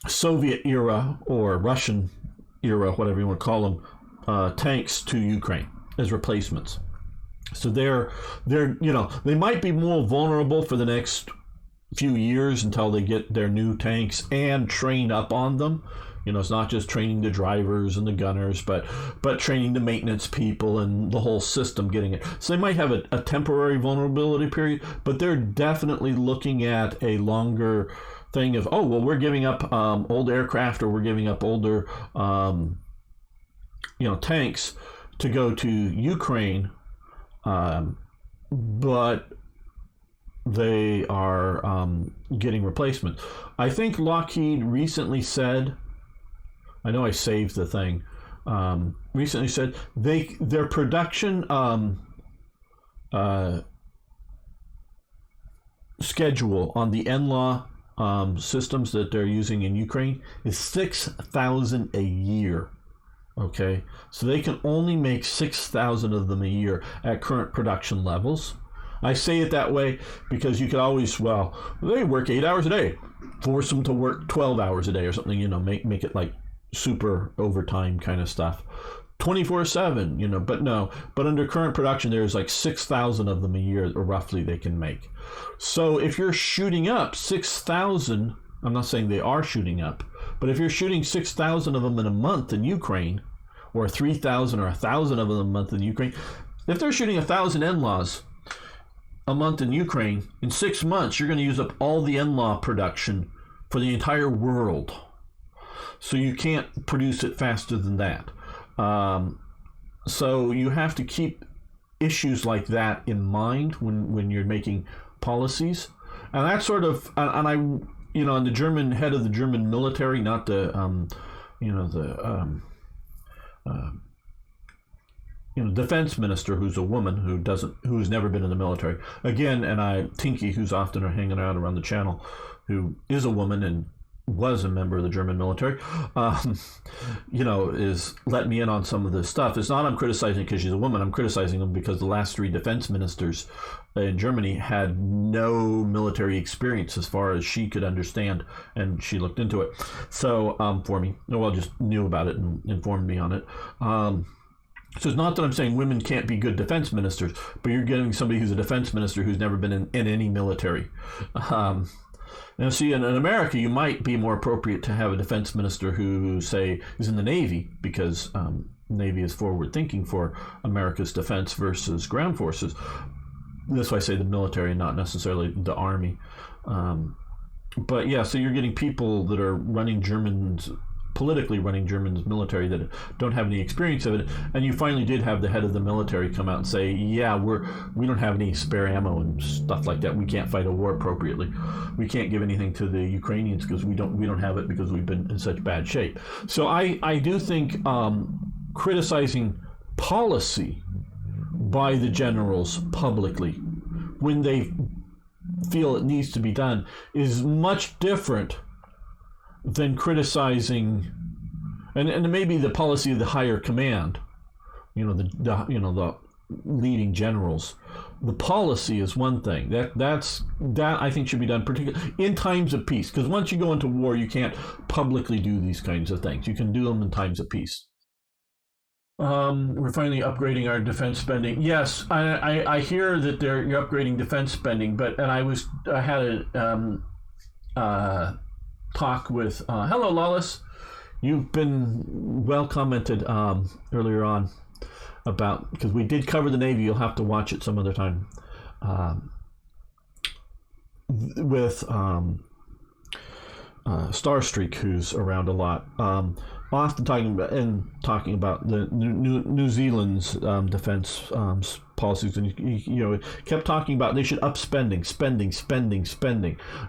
Soviet era or Russian era, whatever you want to call them, tanks to Ukraine as replacements. So they're they might be more vulnerable for the next few years until they get their new tanks and train up on them. It's not just training the drivers and the gunners, but training the maintenance people and the whole system getting it. So they might have a temporary vulnerability period, but they're definitely looking at a longer thing of, we're giving up old aircraft, or we're giving up older tanks to go to Ukraine, but they are getting replacements. I think Lockheed recently said, I know I saved the thing, recently said their production schedule on the NLAW systems that they're using in Ukraine is 6,000 a year. Okay, so they can only make 6,000 of them a year at current production levels. I say it that way because you could always, well, they work 8 hours a day. Force them to work 12 hours a day or something, make it like super overtime kind of stuff. 24/7, but no. But under current production, there's like 6,000 of them a year, or roughly, they can make. So if you're shooting up 6,000, I'm not saying they are shooting up, but if you're shooting 6,000 of them in a month in Ukraine, or 3,000 or 1,000 of them a month in Ukraine, if they're shooting 1,000 NLAWs a month in Ukraine, in 6 months, you're going to use up all the NLAW production for the entire world. So you can't produce it faster than that. So you have to keep issues like that in mind when you're making policies. And that's sort of, and I, and the German head of the German military, not the, defense minister, who's a woman who's never been in the military. Again, and Tinky, who's often hanging out around the channel, who is a woman and was a member of the German military, is let me in on some of this stuff. It's not I'm criticizing because she's a woman. I'm criticizing them because the last 3 defense ministers in Germany had no military experience as far as she could understand, and she looked into it. So for me, just knew about it and informed me on it. So it's not that I'm saying women can't be good defense ministers, but you're getting somebody who's a defense minister who's never been in any military. Now, see, in America, you might be more appropriate to have a defense minister who, say, is in the Navy, because Navy is forward-thinking for America's defense versus ground forces. That's why I say the military, not necessarily the Army. But yeah, so you're getting people that are politically running Germany's military that don't have any experience of it, and you finally did have the head of the military come out and say, yeah, we don't have any spare ammo and stuff like that. We can't fight a war appropriately. We can't give anything to the Ukrainians because we don't have it because we've been in such bad shape. So I do think criticizing policy by the generals publicly when they feel it needs to be done is much different than criticizing, and maybe the policy of the higher command, the leading generals. The policy is one thing that I think should be done, particularly in times of peace. Because once you go into war, you can't publicly do these kinds of things. You can do them in times of peace. We're finally upgrading our defense spending. Yes, I hear that you're upgrading defense spending, I had a talk with hello Lawless, you've been well commented earlier on about, because we did cover the Navy. You'll have to watch it some other time, with Starstreak, who's around a lot, often talking about the New Zealand's defense policies, and he kept talking about they should up spending.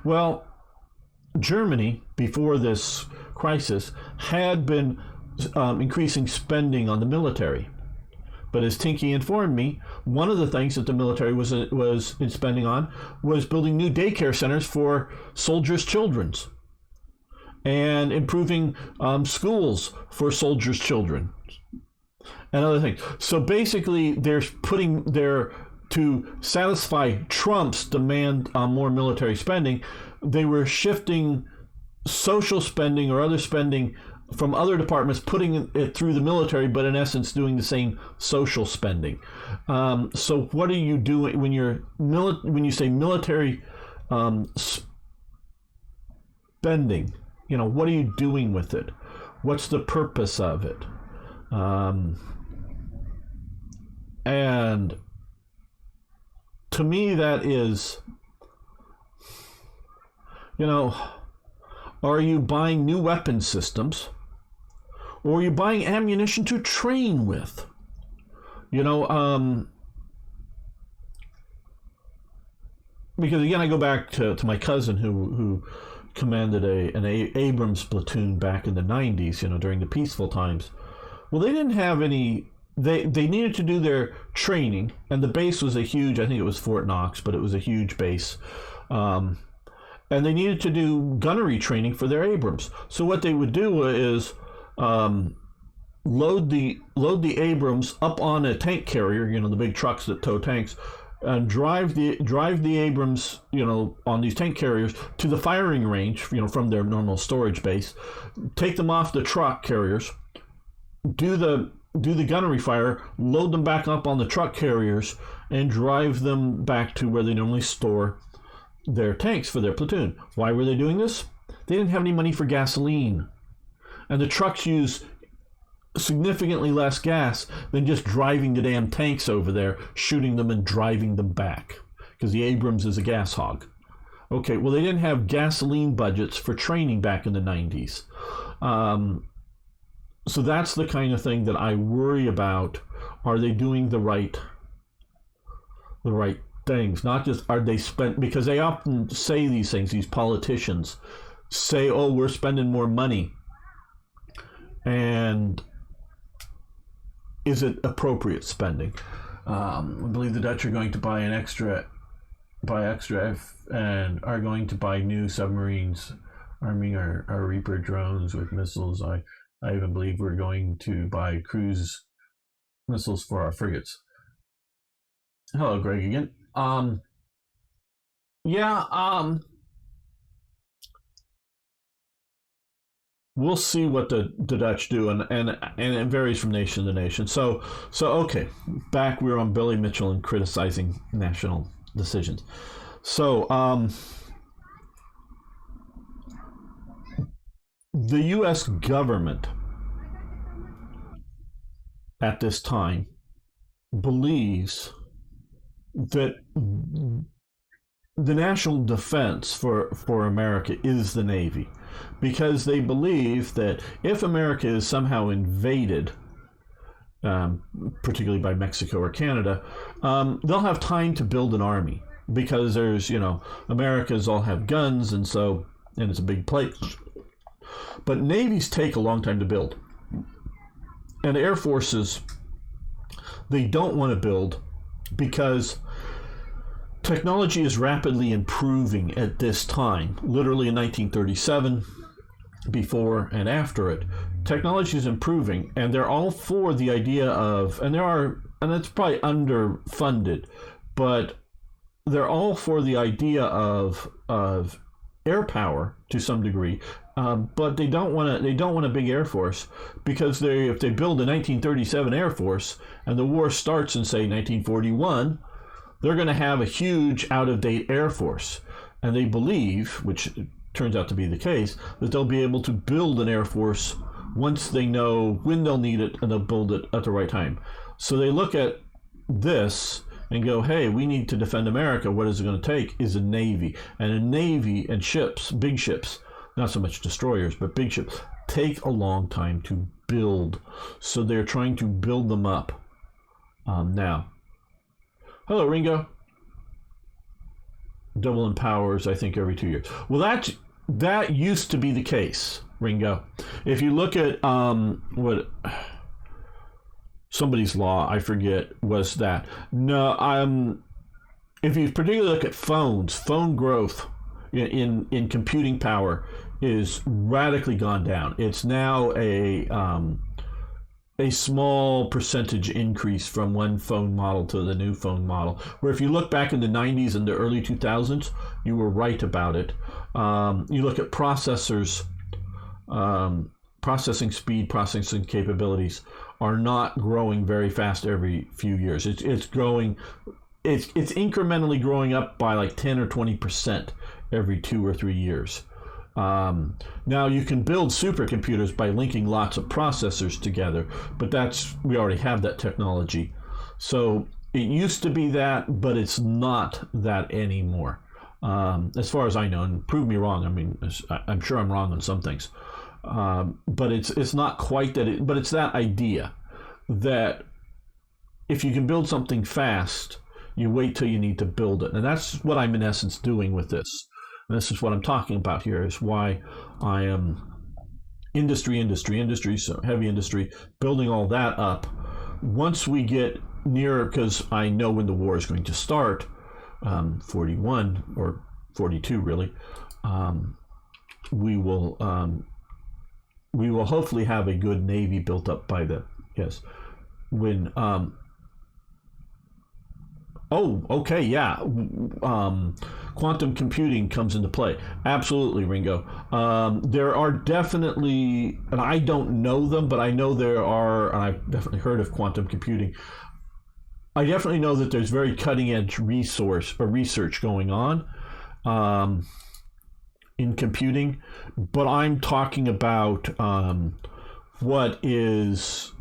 Well, Germany, before this crisis, had been increasing spending on the military. But as Tinky informed me, one of the things that the military was in spending on was building new daycare centers for soldiers' children and improving schools for soldiers' children and other things. So basically, to satisfy Trump's demand on more military spending, they were shifting social spending or other spending from other departments, putting it through the military, but in essence doing the same social spending. So what are you doing when you say military spending? What are you doing with it? What's the purpose of it? And to me, that is, are you buying new weapon systems, or are you buying ammunition to train with? Because again, I go back to my cousin who commanded an Abrams platoon back in the 90s, during the peaceful times. Well, they didn't have any. They needed to do their training, and the base was I think it was Fort Knox, but it was a huge base. Um, and they needed to do gunnery training for their Abrams. So what they would do is load the Abrams up on a tank carrier, the big trucks that tow tanks, and drive the Abrams, on these tank carriers to the firing range, from their normal storage base, take them off the truck carriers, do the gunnery fire, load them back up on the truck carriers, and drive them back to where they normally store their tanks for their platoon. Why were they doing this? They didn't have any money for gasoline, and the trucks use significantly less gas than just driving the damn tanks over there, shooting them and driving them back, because the Abrams is a gas hog. Okay, well, they didn't have gasoline budgets for training back in the 90s. So that's the kind of thing that I worry about. Are they doing the right things? Not just are they spent, because they often say these things, these politicians say, oh, we're spending more money. And is it appropriate spending? I believe the Dutch are going to buy extra and are going to buy new submarines, arming our Reaper drones with missiles. I even believe we're going to buy cruise missiles for our frigates. Hello, Greg again. We'll see what the Dutch do, and it varies from nation to nation. So okay, back we're on Billy Mitchell and criticizing national decisions. So the U.S. government at this time believes that the national defense for America is the Navy, because they believe that if America is somehow invaded, particularly by Mexico or Canada, they'll have time to build an army, because there's, Americans all have guns, and it's a big place. But navies take a long time to build. And air forces, they don't want to build because technology is rapidly improving at this time. Literally in 1937, before and after it, technology is improving, and they're all for the idea of, and it's probably underfunded, but they're all for the idea of air power to some degree, but they don't want a big air force, because if they build a 1937 air force and the war starts in, say, 1941, they're going to have a huge out-of-date air force, and they believe, which turns out to be the case, that they'll be able to build an air force once they know when they'll need it, and they'll build it at the right time. So they look at this and go, hey, we need to defend America. What is it going to take is a Navy. And a Navy and ships, big ships, not so much destroyers, but big ships, take a long time to build. So they're trying to build them up now. Hello, Ringo. Double empowers, I think, every 2 years. Well, that used to be the case, Ringo. If you look at what somebody's law, I forget, was that. No, if you particularly look at phone growth in computing power is radically gone down. It's now a small percentage increase from one phone model to the new phone model. Where if you look back in the 90s and the early 2000s, you were right about it. You look at processors, processing speed, processing capabilities are not growing very fast every few years. It's growing, it's incrementally growing up by like 10 or 20% every 2 or 3 years. Now you can build supercomputers by linking lots of processors together, but we already have that technology. So it used to be that, but it's not that anymore. As far as I know, and prove me wrong. I mean, I'm sure I'm wrong on some things. But it's not quite that, but it's that idea that if you can build something fast, you wait till you need to build it. And that's what I'm in essence doing with this. And this is what I'm talking about here, is why I am industry, so heavy industry, building all that up. Once we get nearer, because I know when the war is going to start, 41 or 42 really, we will hopefully have a good Navy built up by then. Yes. When oh, okay, yeah. Quantum computing comes into play. Absolutely, Ringo. There are definitely, and I don't know them, but I know there are, and I've definitely heard of quantum computing. I definitely know that there's very cutting edge research going on in computing, but I'm talking about what is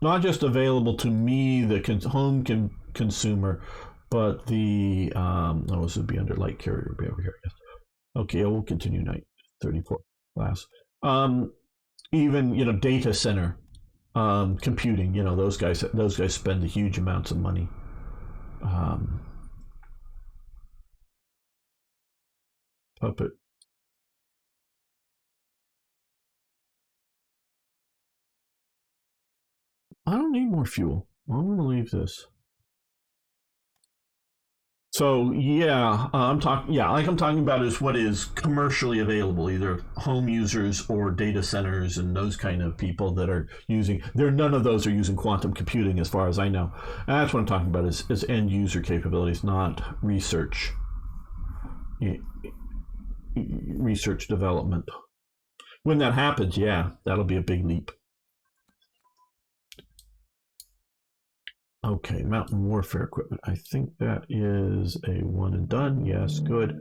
not just available to me, the home consumer, but the this would be under light carrier, would be over here. Yes. Okay, we'll continue. Night 34 class. Even data center computing. Those guys spend huge amounts of money. Puppet. I don't need more fuel. I'm going to leave this. So yeah, I'm talking. Yeah, like I'm talking about is what is commercially available, either home users or data centers and those kind of people that are using. None of those are using quantum computing, as far as I know. And that's what I'm talking about is end user capabilities, not research development. When that happens, yeah, that'll be a big leap. Okay, mountain warfare equipment. I think that is a one and done. Yes, good.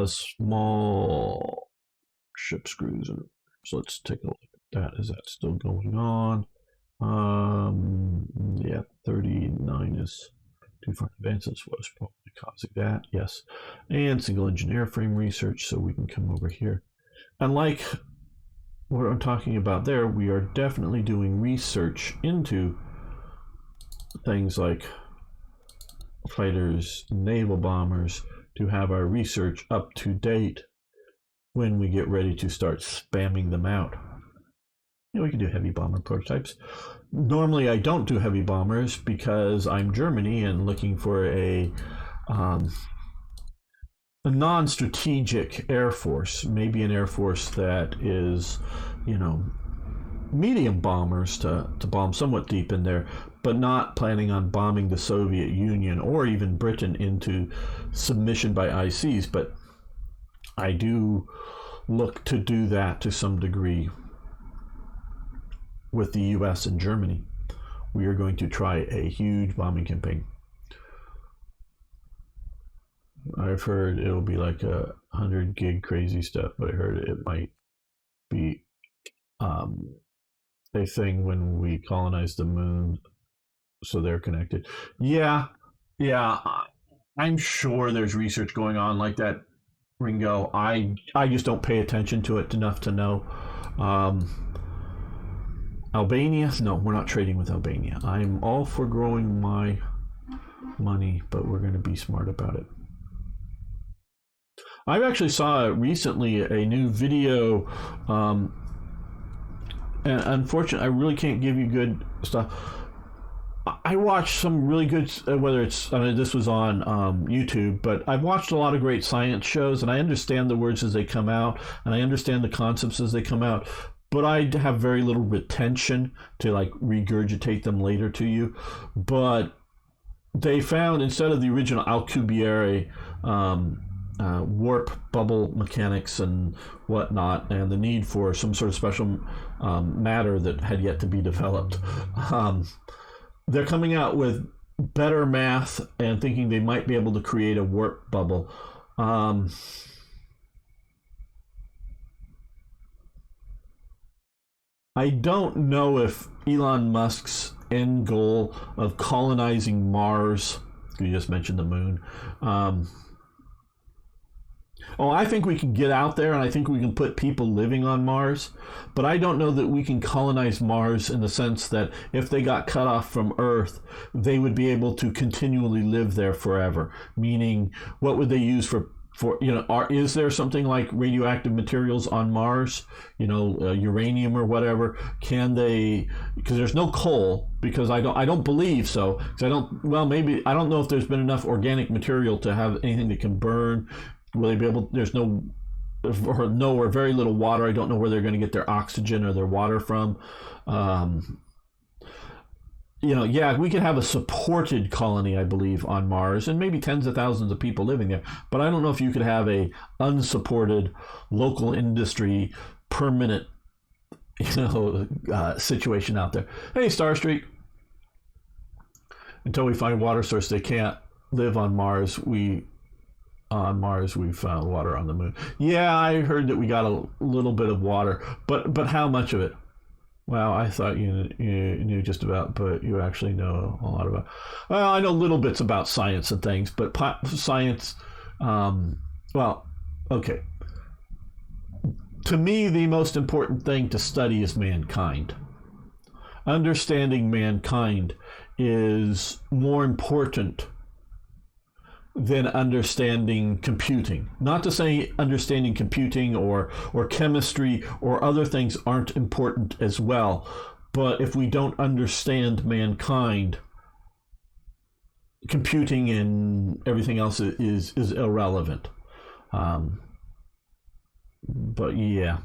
Small ship screws. So let's take a look at that. Is that still going on? Yeah, 39 is too far advanced. That's what's probably causing that. Yes. And single engine airframe research. So we can come over here. And like what I'm talking about there, we are definitely doing research into things like fighters, naval bombers, to have our research up to date when we get ready to start spamming them out. We can do heavy bomber prototypes. Normally I don't do heavy bombers because I'm Germany and looking for a non-strategic air force, maybe an air force that is, medium bombers to bomb somewhat deep in there, but not planning on bombing the Soviet Union or even Britain into submission by ICs. But I do look to do that to some degree with the U.S. and Germany. We are going to try a huge bombing campaign. I've heard it'll be like 100 gig crazy stuff, but I heard it might be a thing when we colonize the moon, so they're connected. Yeah, I'm sure there's research going on like that, Ringo. I just don't pay attention to it enough to know. Albania? No, we're not trading with Albania. I'm all for growing my money, but we're going to be smart about it. I actually saw recently a new video, and unfortunately, I really can't give you good stuff. I watched some really good, whether it's, this was on YouTube, but I've watched a lot of great science shows, and I understand the words as they come out, and I understand the concepts as they come out, but I have very little retention to regurgitate them later to you. But they found, instead of the original Alcubierre warp bubble mechanics and whatnot, and the need for some sort of special matter that had yet to be developed, they're coming out with better math and thinking they might be able to create a warp bubble. I don't know if Elon Musk's end goal of colonizing Mars, you just mentioned the moon, I think we can get out there, and I think we can put people living on Mars, but I don't know that we can colonize Mars in the sense that if they got cut off from Earth, they would be able to continually live there forever. Meaning, what would they use for for is there something like radioactive materials on Mars, uranium or whatever? Can they, because there's no coal, because I don't believe so, because I don't, well, maybe, I don't know if there's been enough organic material to have anything that can burn. Will they be able, there's or very little water. I don't know where they're going to get their oxygen or their water from. um, yeah, we could have a supported colony, I believe, on Mars, and maybe tens of thousands of people living there. But I don't know if you could have a unsupported local industry permanent, situation out there. Hey, Starstreet. Until we find water source, they can't live on Mars. We found water on the moon. Yeah, I heard that we got a little bit of water, but how much of it? Well, I thought you knew just about, but you actually know a lot about. Well, I know little bits about science and things, but science. Well, okay. To me, the most important thing to study is mankind. Understanding mankind is more important than understanding computing. Not to say understanding computing or chemistry or other things aren't important as well, but if we don't understand mankind, computing and everything else is irrelevant. But yeah,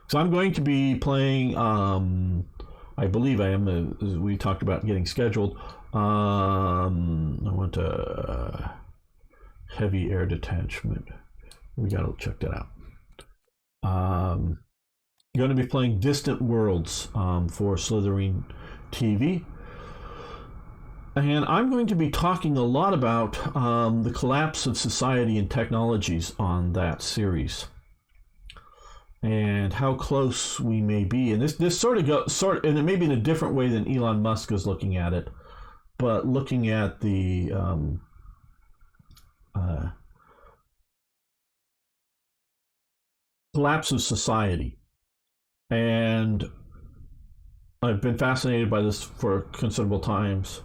so I'm going to be playing. I believe I am. As we talked about getting scheduled. I want to. Heavy air detachment. We gotta check that out. Going to be playing Distant Worlds for Slithering TV. And I'm going to be talking a lot about the collapse of society and technologies on that series, and how close we may be. And this and it may be in a different way than Elon Musk is looking at it, but looking at the collapse of society. And I've been fascinated by this for considerable times,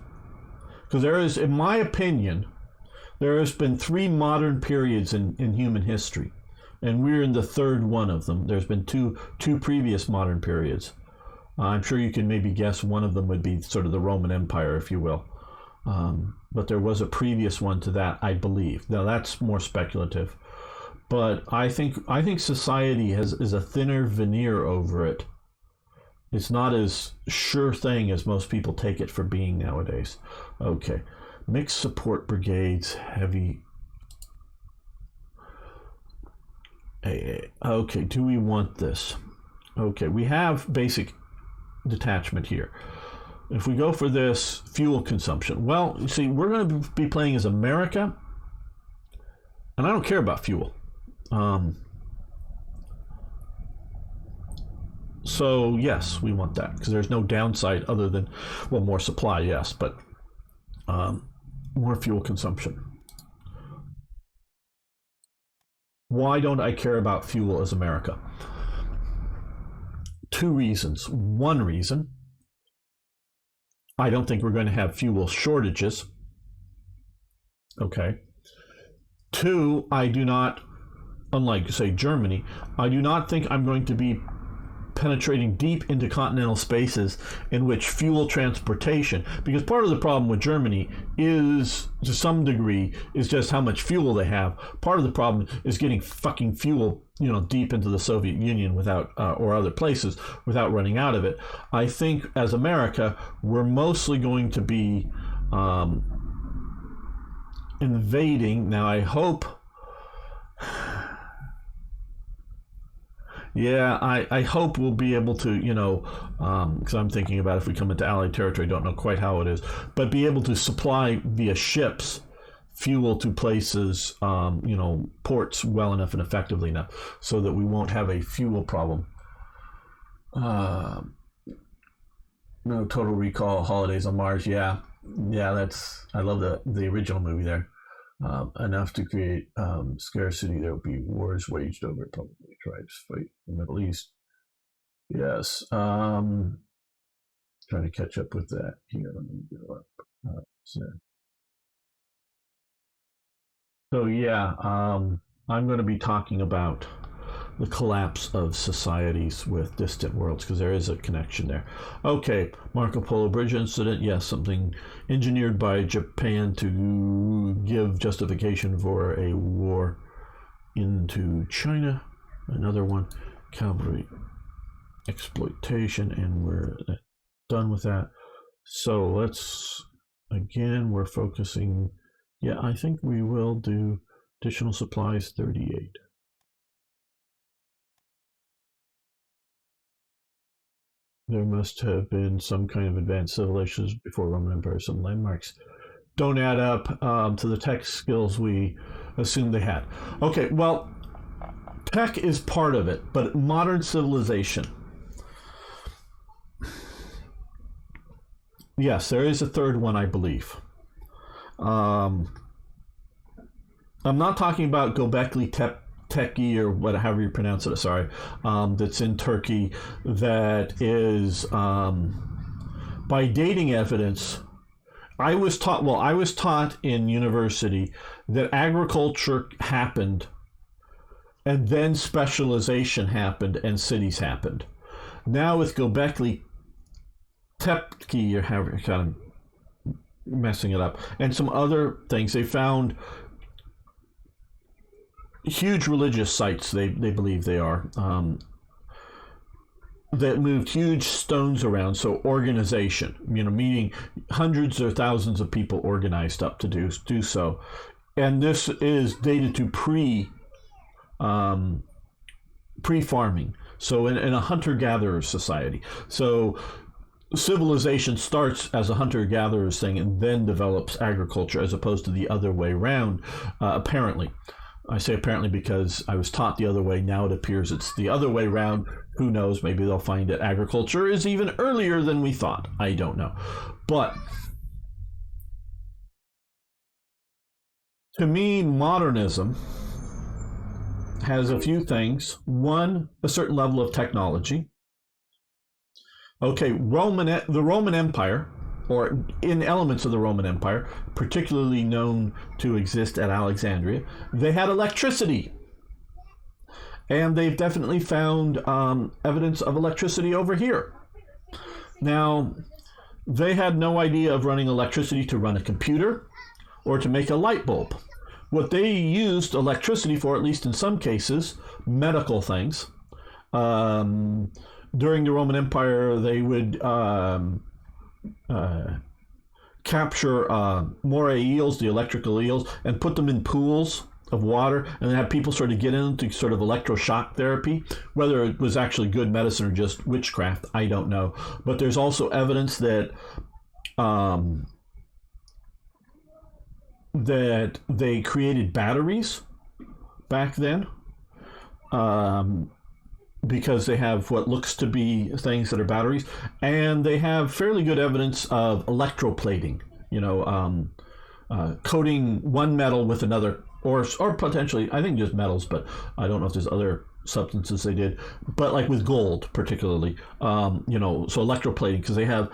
because there is, in my opinion, there has been three modern periods in human history, and we're in the third one of them. There's been two previous modern periods. I'm sure you can maybe guess one of them would be sort of the Roman Empire, if you will. But there was a previous one to that, I believe. Now that's more speculative, but I think society is a thinner veneer over it. It's not as sure thing as most people take it for being nowadays. Okay, mixed support brigades, heavy. Okay, do we want this? Okay, we have basic detachment here. If we go for this, fuel consumption. Well, you see, we're going to be playing as America, and I don't care about fuel. So, yes, we want that, because there's no downside other than, well, more supply, yes, but more fuel consumption. Why don't I care about fuel as America? Two reasons. One reason, I don't think we're going to have fuel shortages. Okay. Two, I do not, unlike, say, Germany, I do not think I'm going to be penetrating deep into continental spaces in which fuel transportation, because part of the problem with Germany is, to some degree, is just how much fuel they have. Part of the problem is getting fucking fuel, deep into the Soviet Union without, or other places, without running out of it. I think as America, we're mostly going to be invading. Now I hope. Yeah, I hope we'll be able to, because I'm thinking about if we come into Allied territory, I don't know quite how it is, but be able to supply via ships fuel to places, ports well enough and effectively enough so that we won't have a fuel problem. No, Total Recall, Holidays on Mars. Yeah, I love the original movie there. Enough to create scarcity. There will be wars waged over publicly tried to fight in the Middle East. Yes. Trying to catch up with that here. Let me go up. So yeah. I'm going to be talking about the collapse of societies with distant worlds, because there is a connection there. Okay, Marco Polo Bridge incident, yes, something engineered by Japan to give justification for a war into China. Another one, cavalry exploitation, and we're done with that. So we're focusing, yeah, I think we will do additional supplies 38. There must have been some kind of advanced civilizations before Roman Empire. Some landmarks don't add up to the tech skills we assume they had. Okay, well, tech is part of it, but modern civilization. Yes, there is a third one, I believe. I'm not talking about Göbekli Tepe or whatever you pronounce it. Sorry, that's in Turkey. That is by dating evidence. I was taught in university that agriculture happened, and then specialization happened, and cities happened. Now with Göbekli Tepe, you're kind of messing it up, and some other things. They found huge religious sites. They believe they are that moved huge stones around. So organization, meaning hundreds or thousands of people organized up to do so, and this is dated to pre-farming. So in a hunter-gatherer society. So civilization starts as a hunter-gatherers thing and then develops agriculture, as opposed to the other way around, apparently. I say apparently because I was taught the other way. Now it appears it's the other way around. Who knows? Maybe they'll find that agriculture is even earlier than we thought. I don't know. But to me, modernism has a few things. One, a certain level of technology. Okay, the Roman Empire, or in elements of the Roman Empire, particularly known to exist at Alexandria, they had electricity. And they've definitely found evidence of electricity over here. Now, they had no idea of running electricity to run a computer or to make a light bulb. What they used electricity for, at least in some cases, medical things. During the Roman Empire, they would capture moray eels, the electrical eels, and put them in pools of water, and then have people sort of get into sort of electroshock therapy. Whether it was actually good medicine or just witchcraft, I don't know. But there's also evidence that that they created batteries back then. Because they have what looks to be things that are batteries, and they have fairly good evidence of electroplating, coating one metal with another, or potentially, I think just metals, but I don't know if there's other substances they did, but like with gold particularly, so electroplating, because they have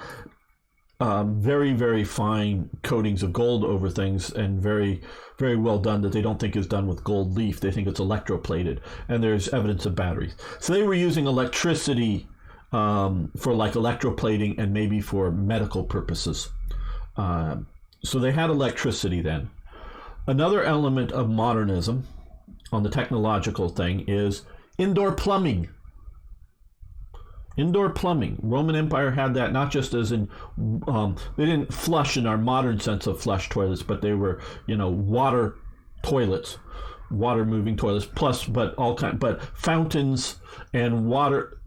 very, very fine coatings of gold over things, and very, very well done, that they don't think is done with gold leaf. They think it's electroplated, and there's evidence of batteries. So they were using electricity for like electroplating and maybe for medical purposes. So they had electricity then. Another element of modernism on the technological thing is indoor plumbing. Indoor plumbing. Roman Empire had that, not just as in, they didn't flush in our modern sense of flush toilets, but they were, water toilets, water moving toilets, but fountains and water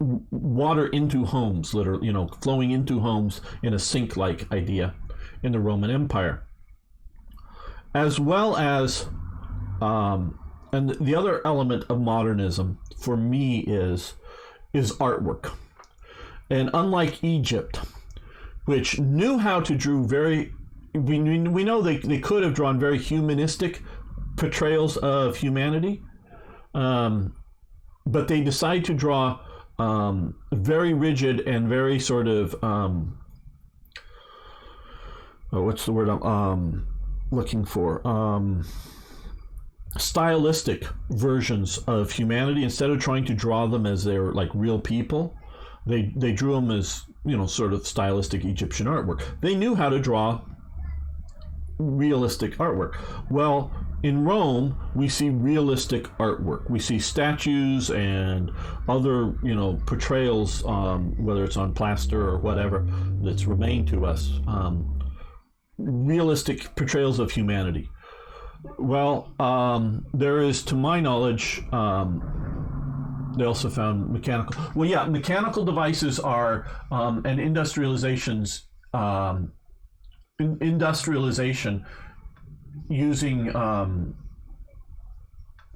into homes, literally, flowing into homes in a sink-like idea in the Roman Empire. As well as, and the other element of modernism for me is artwork. And unlike Egypt, which knew how to draw we know they could have drawn very humanistic portrayals of humanity, but they decide to draw very rigid and very sort of, what's the word I'm looking for? stylistic versions of humanity. Instead of trying to draw them as they're like real people, they drew them as, sort of stylistic Egyptian artwork. They knew how to draw realistic artwork. Well, in Rome, we see realistic artwork. We see statues and other, portrayals, whether it's on plaster or whatever that's remained to us, realistic portrayals of humanity. Well, there is, to my knowledge, they also found mechanical. Well, yeah, mechanical devices are and industrialization using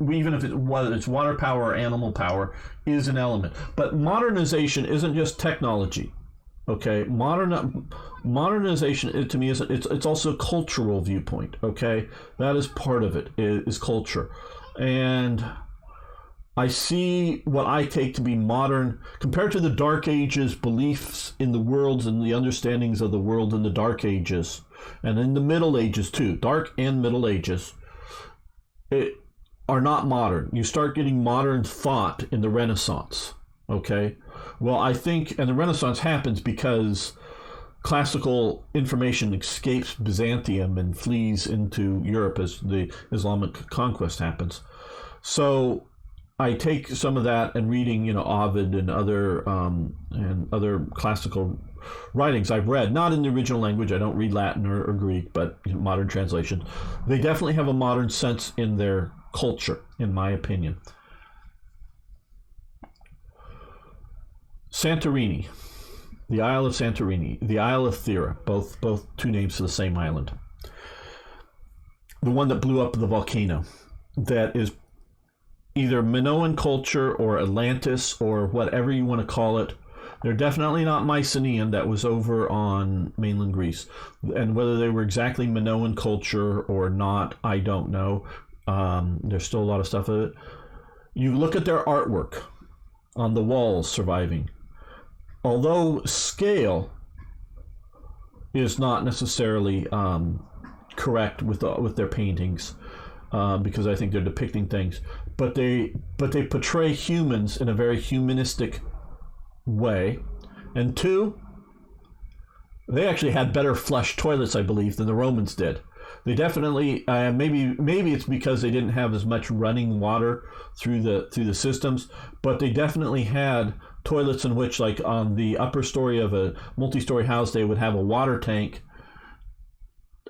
even if whether it's water power or animal power is an element. But modernization isn't just technology. Okay, modernization to me it's also a cultural viewpoint. Okay, that is part of it, is culture, and I see what I take to be modern compared to the Dark Ages beliefs in the worlds and the understandings of the world in the Dark Ages, and in the Middle Ages too. Dark and Middle Ages are not modern. You start getting modern thought in the Renaissance. Okay, well, I think, and the Renaissance happens because classical information escapes Byzantium and flees into Europe as the Islamic conquest happens. So I take some of that and reading, Ovid and other classical writings I've read, not in the original language. I don't read Latin or Greek, but modern translations. They definitely have a modern sense in their culture, in my opinion. Santorini, the Isle of Santorini, the Isle of Thera, both two names for the same island. The one that blew up the volcano, that is either Minoan culture or Atlantis or whatever you want to call it. They're definitely not Mycenaean. That was over on mainland Greece. And whether they were exactly Minoan culture or not, I don't know. There's still a lot of stuff of it. You look at their artwork on the walls surviving. Although scale is not necessarily correct with their paintings, because I think they're depicting things, but they portray humans in a very humanistic way. And two, they actually had better flush toilets, I believe, than the Romans did. They definitely maybe it's because they didn't have as much running water through the systems, but they definitely had toilets in which, like on the upper story of a multi-story house, they would have a water tank,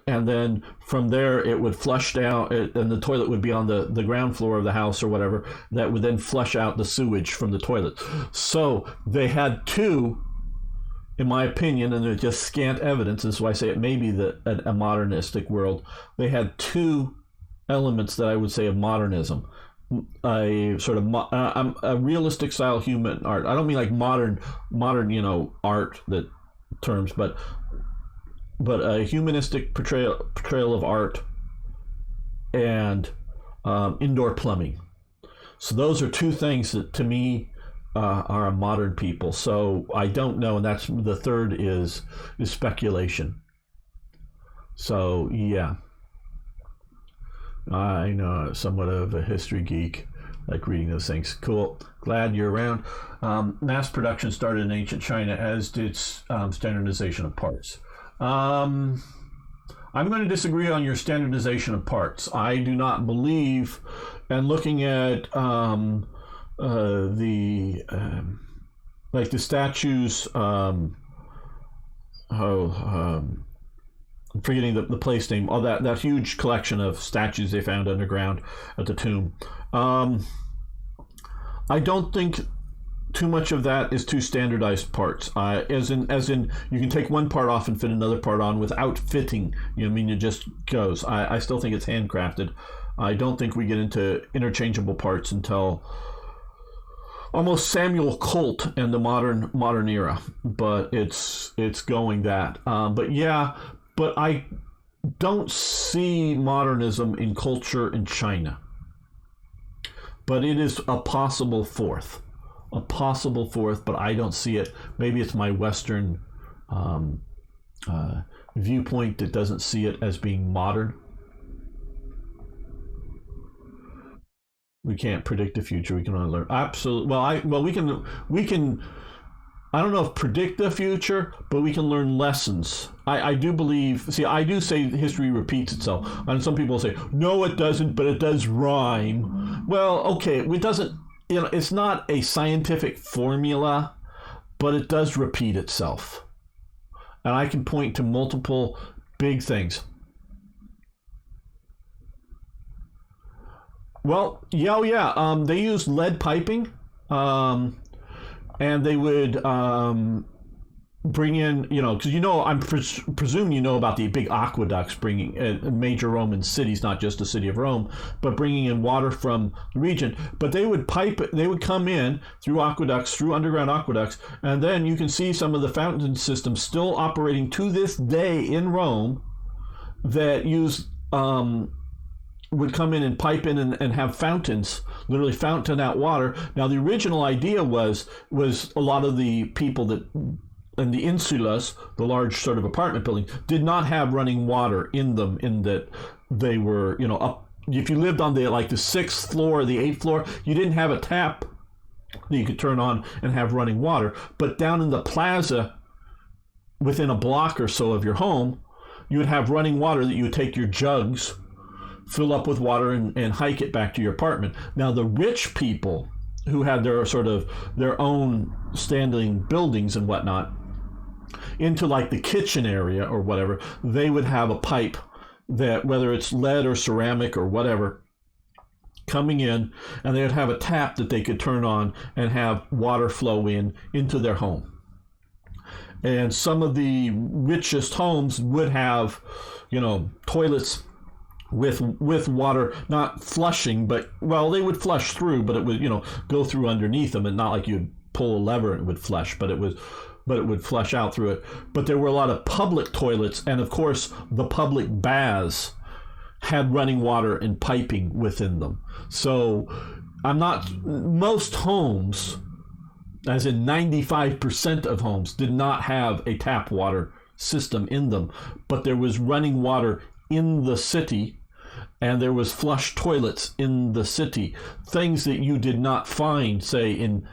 and then from there it would flush down, and the toilet would be on the ground floor of the house or whatever, that would then flush out the sewage from the toilet. So they had two, in my opinion, and there's just scant evidence, and so I say it may be a modernistic world. They had two elements that I would say of modernism. A sort of a realistic style human art. I don't mean like modern art that terms, but a humanistic portrayal of art and indoor plumbing. So those are two things that to me are a modern people. So I don't know, and that's the third is speculation. So yeah. I know, somewhat of a history geek, like reading those things. Cool. Glad you're around. Mass production started in ancient China, as did standardization of parts. I'm going to disagree on your standardization of parts. I do not believe, and looking at like the statues, I'm forgetting the place name, all that huge collection of statues they found underground at the tomb. I don't think too much of that is two standardized parts. As in, you can take one part off and fit another part on without fitting. It just goes. I still think it's handcrafted. I don't think we get into interchangeable parts until almost Samuel Colt and the modern era. But it's going that. But yeah. But I don't see modernism in culture in China. But it is a possible fourth, but I don't see it. Maybe it's my Western viewpoint that doesn't see it as being modern. We can't predict the future. We can only learn. Absolutely. We can. I don't know if predict the future, but we can learn lessons. I do believe. See, I do say history repeats itself, and some people say no, it doesn't, but it does rhyme. Well, okay, it doesn't. It's not a scientific formula, but it does repeat itself, and I can point to multiple big things. Well, yeah, oh, yeah. They used lead piping, and they would bring in, because I'm presume about the big aqueducts bringing major Roman cities, not just the city of Rome, but bringing in water from the region. But they would come in through aqueducts, through underground aqueducts, and then you can see some of the fountain systems still operating to this day in Rome that use. Would come in and pipe in and have fountains, literally fountain out water. Now, the original idea was a lot of the people that in the insulas, the large sort of apartment buildings, did not have running water in them. In that they were, up. If you lived on the sixth floor or the eighth floor, you didn't have a tap that you could turn on and have running water. But down in the plaza, within a block or so of your home, you would have running water that you would take your jugs, fill up with water, and hike it back to your apartment. Now, the rich people who had their own standing buildings and whatnot, into the kitchen area or whatever, they would have a pipe that, whether it's lead or ceramic or whatever, coming in, and they would have a tap that they could turn on and have water flow into their home. And some of the richest homes would have, toilets with water, not flushing, but they would flush through, but it would go through underneath them, and not like you'd pull a lever and it would flush, but it would flush out through it. But there were a lot of public toilets, and of course the public baths had running water and piping within them. So most homes, as in 95% of homes, did not have a tap water system in them, but there was running water in the city, and there was flush toilets in the city. Things that you did not find, say, in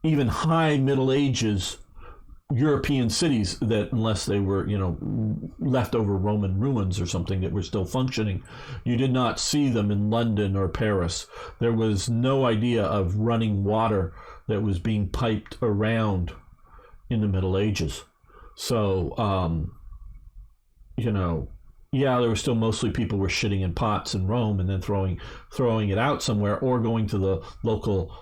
even high Middle Ages European cities, that unless they were, leftover Roman ruins or something that were still functioning, you did not see them in London or Paris. There was no idea of running water that was being piped around in the Middle Ages. So, yeah, there were still mostly people were shitting in pots in Rome and then throwing it out somewhere, or going to the local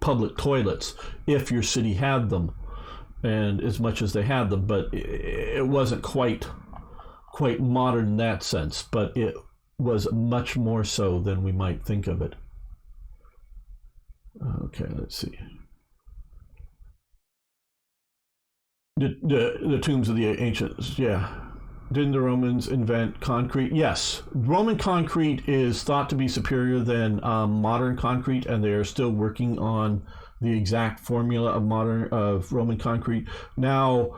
public toilets if your city had them, and as much as they had them. But it wasn't quite modern in that sense, but it was much more so than we might think of it. Okay, let's see. The tombs of the ancients, yeah. Didn't the Romans invent concrete? Yes. Roman concrete is thought to be superior than modern concrete, and they are still working on the exact formula of Roman concrete. Now,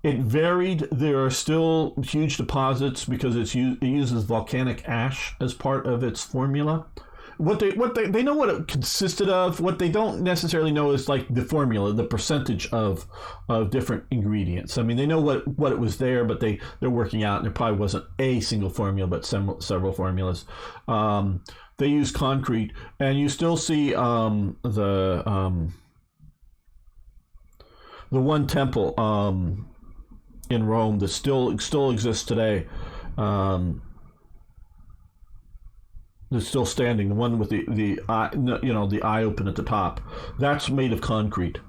it varied. There are still huge deposits because it uses volcanic ash as part of its formula. They know what it consisted of. What they don't necessarily know is the formula, the percentage of different ingredients. I mean, they know what it was there, but they're working out, and there probably wasn't a single formula, but several formulas. They use concrete, and you still see the one temple in Rome that still exists today. It's still standing. The one with the eye, the eye open at the top. That's made of concrete,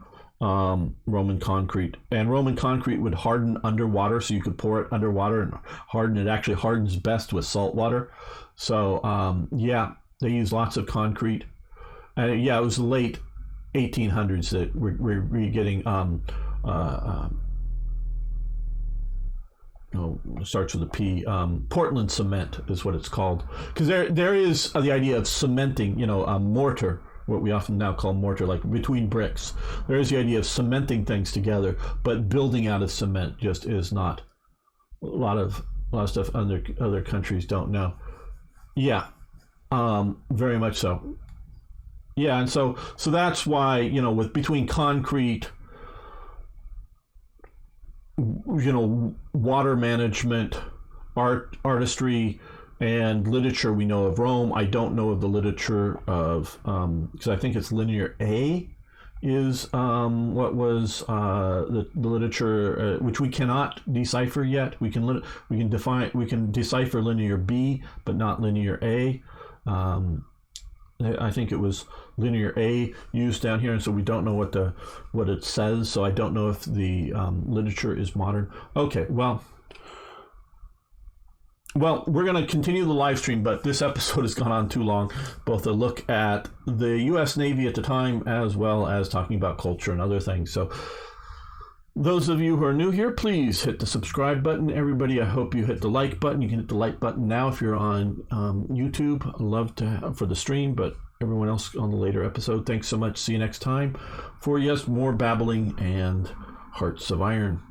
Roman concrete. And Roman concrete would harden underwater, so you could pour it underwater and harden. It actually hardens best with salt water. So yeah, they use lots of concrete. And yeah, it was the late 1800s that we're getting it starts with a P. Portland cement is what it's called, because there is the idea of cementing, mortar, what we often now call mortar, like between bricks. There is the idea of cementing things together, but building out of cement just is not. A lot of stuff other countries don't know. Yeah, Very much so. Yeah, and so that's why, with between concrete, water management, artistry, and literature, we know of Rome. I don't know of the literature of, because I think it's linear A is what was the literature which we cannot decipher yet. We can decipher linear B, but not linear A. I think it was linear A used down here, and so we don't know what it says. So I don't know if the literature is modern. Okay, well, we're going to continue the live stream, but this episode has gone on too long. Both a look at the U.S. Navy at the time, as well as talking about culture and other things. So those of you who are new here, please hit the subscribe button. Everybody, I hope you hit the like button. You can hit the like button now if you're on YouTube. I'd love to have for the stream, but everyone else on the later episode, thanks so much. See you next time for, yes, more babbling and Hearts of Iron.